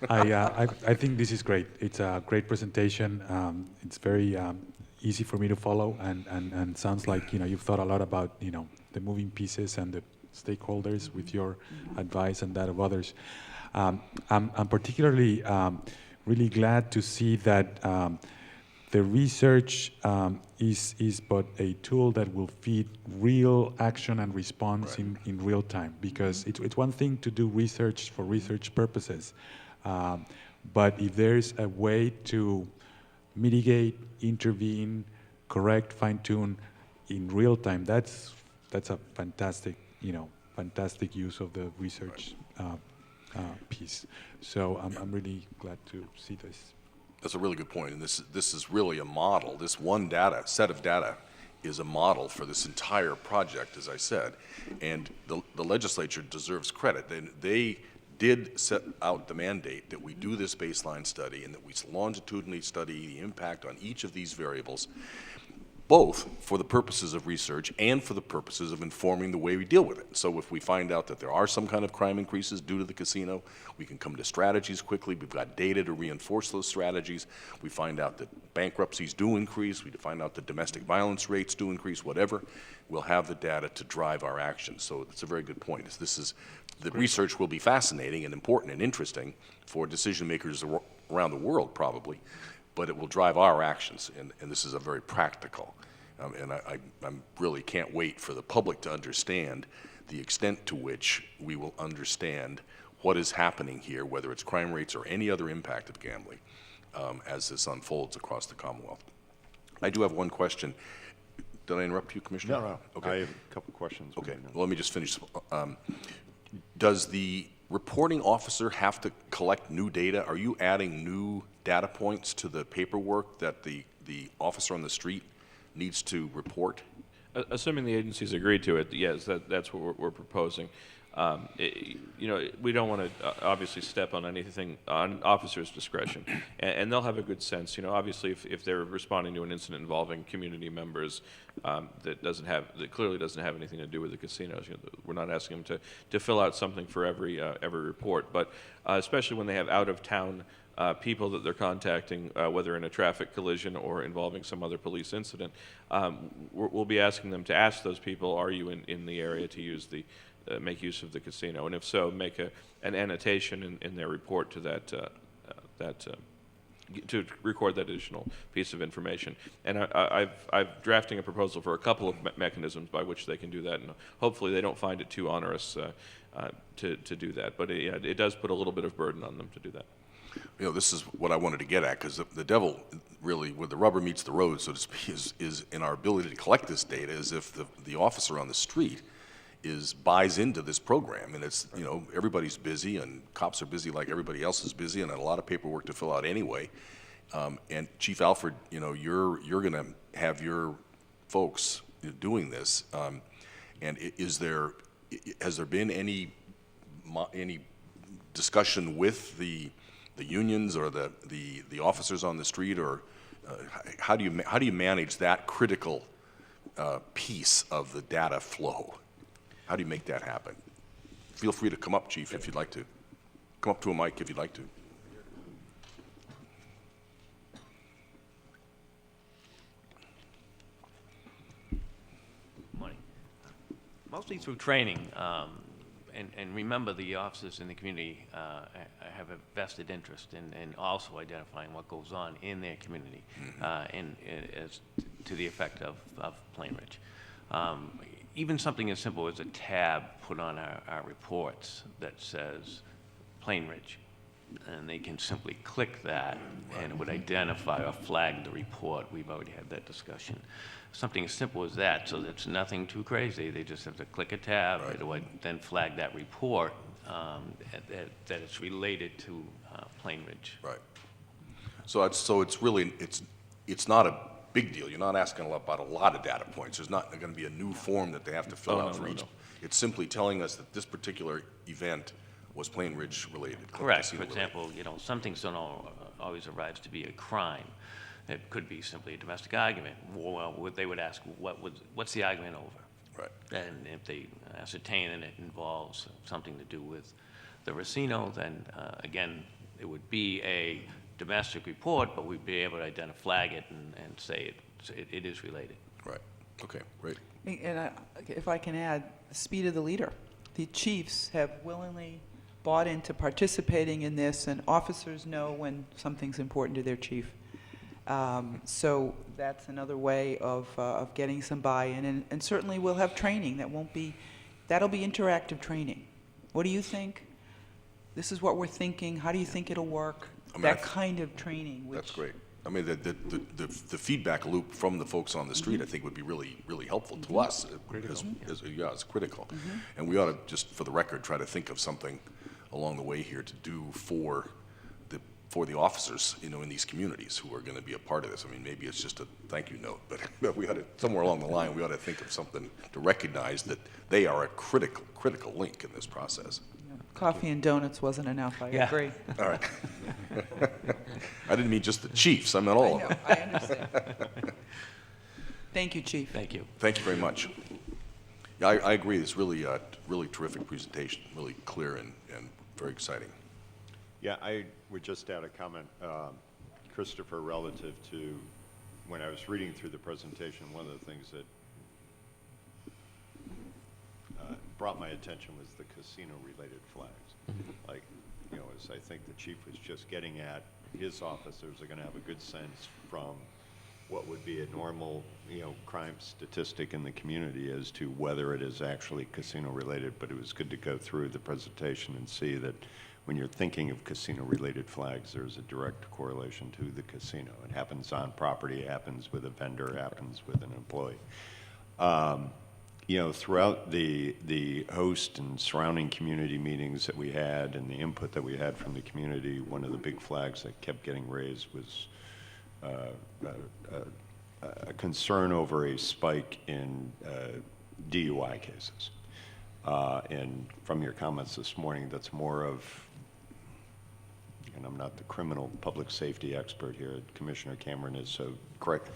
I think this is great. It's a great presentation. It's very easy for me to follow, and sounds like you've thought a lot about the moving pieces and the stakeholders with your advice and that of others. I'm particularly really glad to see that the research is but a tool that will feed real action and response in real time, because it's one thing to do research for research purposes, but if there's a way to mitigate, intervene, correct, fine-tune in real time, that's a fantastic use of the research piece. So I'm really glad to see this. That's a really good point, and this is really a model. This one set of data is a model for this entire project, as I said, and the legislature deserves credit. They did set out the mandate that we do this baseline study and that we longitudinally study the impact on each of these variables, both for the purposes of research and for the purposes of informing the way we deal with it. So if we find out that there are some kind of crime increases due to the casino, we can come to strategies quickly. We've got data to reinforce those strategies. We find out that bankruptcies do increase. We find out that domestic violence rates do increase, whatever. We'll have the data to drive our actions. So it's a very good point. The research will be fascinating and important and interesting for decision makers around the world, probably, but it will drive our actions, and this is a very practical. And I really can't wait for the public to understand the extent to which we will understand what is happening here, whether it's crime rates or any other impact of gambling, as this unfolds across the Commonwealth. I do have one question. Did I interrupt you, Commissioner? No. Okay. I have a couple questions. Okay, well, let me just finish. Does the reporting officer have to collect new data? Are you adding new data points to the paperwork that the officer on the street needs to report? Assuming the agencies agreed to it, yes, that's what we're proposing. We don't want to obviously step on anything on officers' discretion, and they'll have a good sense. Obviously, if they're responding to an incident involving community members that clearly doesn't have anything to do with the casinos, we're not asking them to fill out something for every report. But especially when they have out-of-town people that they're contacting, whether in a traffic collision or involving some other police incident, we'll be asking them to ask those people, are you in the area to use make use of the casino, and if so, make an annotation in their report to to record that additional piece of information. And I'm drafting a proposal for a couple of mechanisms by which they can do that, and hopefully they don't find it too onerous to do that. But it does put a little bit of burden on them to do that. This is what I wanted to get at, because the devil really, where the rubber meets the road, so to speak, is in our ability to collect this data, is if the officer on the street buys into this program, and it's, everybody's busy, and cops are busy like everybody else is busy, and a lot of paperwork to fill out anyway. And Chief Alfred, you're going to have your folks doing this, and has there been any discussion with the unions or the officers on the street, or how do you manage that critical piece of the data flow? How do you make that happen? Feel free to come up, Chief, if you'd like to. Come up to a mic if you'd like to. Morning. Mostly through training, and remember, the officers in the community have a vested interest in also identifying what goes on in their community, as to the effect of Plainridge. Even something as simple as a tab put on our reports that says Plainridge, and they can simply click that, and it would identify or flag the report. We've already had that discussion. Something as simple as that, so that's nothing too crazy. They just have to click a tab, right. It would then flag that report that it's related to Plainridge. Right. So it's really it's not a big deal. You're not asking about a lot of data points. There's not going to be a new form that they have to fill out for each. No. It's simply telling us that this particular event was Plainridge related. Correct. For example, some things don't always arrive to be a crime. It could be simply a domestic argument. Well, they would ask, what's the argument over? Right. And if they ascertain and it involves something to do with the Racino, then again, it would be a domestic report, but we'd be able to flag it and say it is related. Right. Okay, great. And if I can add, the speed of the leader. The chiefs have willingly bought into participating in this, and officers know when something's important to their chief. So that's another way of getting some buy-in, and certainly we'll have training that'll be interactive training. What do you think? This is what we're thinking. How do you think it'll work? That kind of training. That's great. I mean, the feedback loop from the folks on the street, I think, would be really, really helpful to us. It's critical. And we ought to, just for the record, try to think of something along the way here to do for for the officers, in these communities who are going to be a part of this. I mean, maybe it's just a thank you note, but we ought to, somewhere along the line, we ought to think of something to recognize that they are a critical link in this process. Coffee and donuts wasn't enough, I agree. All right. I didn't mean just the chiefs, I meant all of them. I understand. Thank you, Chief. Thank you. Thank you very much. Yeah, I agree. It's really a really terrific presentation, really clear and very exciting. Yeah, I would just add a comment, Christopher, relative to when I was reading through the presentation, one of the things that brought my attention was the casino-related flags. Like, as I think the chief was just getting at, his officers are going to have a good sense from what would be a normal, crime statistic in the community as to whether it is actually casino-related. But it was good to go through the presentation and see that when you're thinking of casino-related flags, there's a direct correlation to the casino. It happens on property, it happens with a vendor, it happens with an employee. Throughout the host and surrounding community meetings that we had and the input that we had from the community, one of the big flags that kept getting raised was a concern over a spike in DUI cases. And from your comments this morning, that's more of, and I'm not the criminal public safety expert here, Commissioner Cameron is, so correct.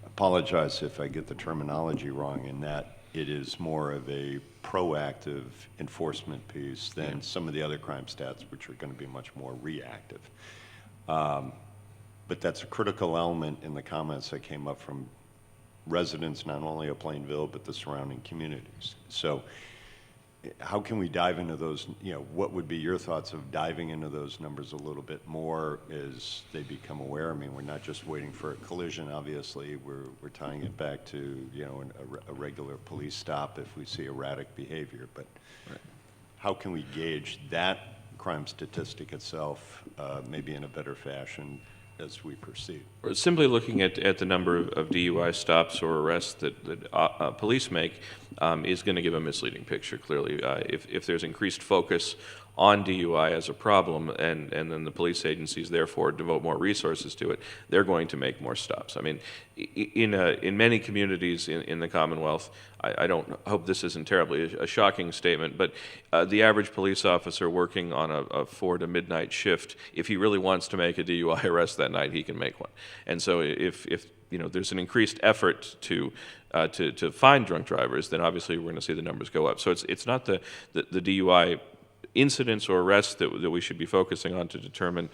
Apologize if I get the terminology wrong in that it is more of a proactive enforcement piece than some of the other crime stats, which are going to be much more reactive. But that's a critical element in the comments that came up from residents, not only of Plainville, but the surrounding communities. So how can we dive into those, what would be your thoughts of diving into those numbers a little bit more as they become aware? I mean, we're not just waiting for a collision, obviously, we're tying it back to, a regular police stop if we see erratic behavior, but how can we gauge that crime statistic itself, maybe in a better fashion as we proceed? Or simply looking at the number of DUI stops or arrests that police make is going to give a misleading picture, clearly. If there's increased focus on DUI as a problem and then the police agencies therefore devote more resources to it, they're going to make more stops. I mean, in many communities in the Commonwealth, I don't hope this isn't terribly a shocking statement, but the average police officer working on a 4 to midnight shift, if he really wants to make a DUI arrest that night, he can make one. And so if there's an increased effort to find drunk drivers, then obviously we're going to see the numbers go up. So it's not the DUI incidents or arrests that we should be focusing on to determine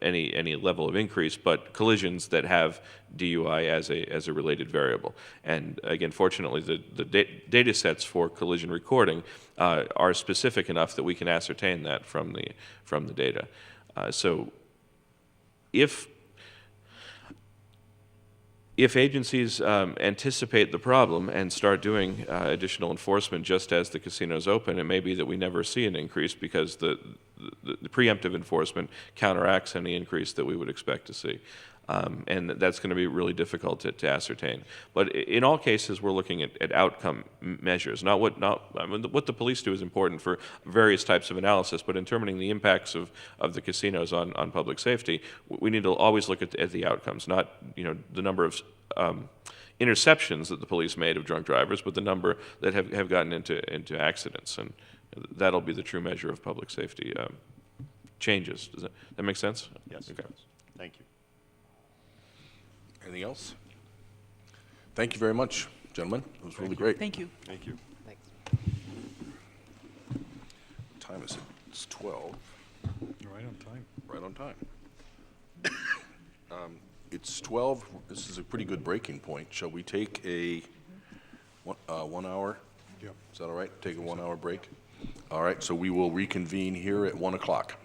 any level of increase, but collisions that have DUI as a related variable. And again, fortunately, the data sets for collision recording are specific enough that we can ascertain that from the data. So if agencies anticipate the problem and start doing additional enforcement just as the casinos open, it may be that we never see an increase because the preemptive enforcement counteracts any increase that we would expect to see. And that's going to be really difficult to ascertain. But in all cases, we're looking at outcome measures. What the police do is important for various types of analysis, but in determining the impacts of the casinos on public safety, we need to always look at the outcomes, not the number of interceptions that the police made of drunk drivers, but the number that have gotten into accidents. And that'll be the true measure of public safety changes. Does that make sense? Yes, it does. Thank you. Anything else? Thank you very much, gentlemen. It was really great. Thank you. Thank you. Thanks. What time is it? It's 12. Right on time. Right on time. It's 12. This is a pretty good breaking point. Shall we take a 1 hour? Yeah. Is that all right? Take a 1 hour break? All right, so we will reconvene here at 1 o'clock.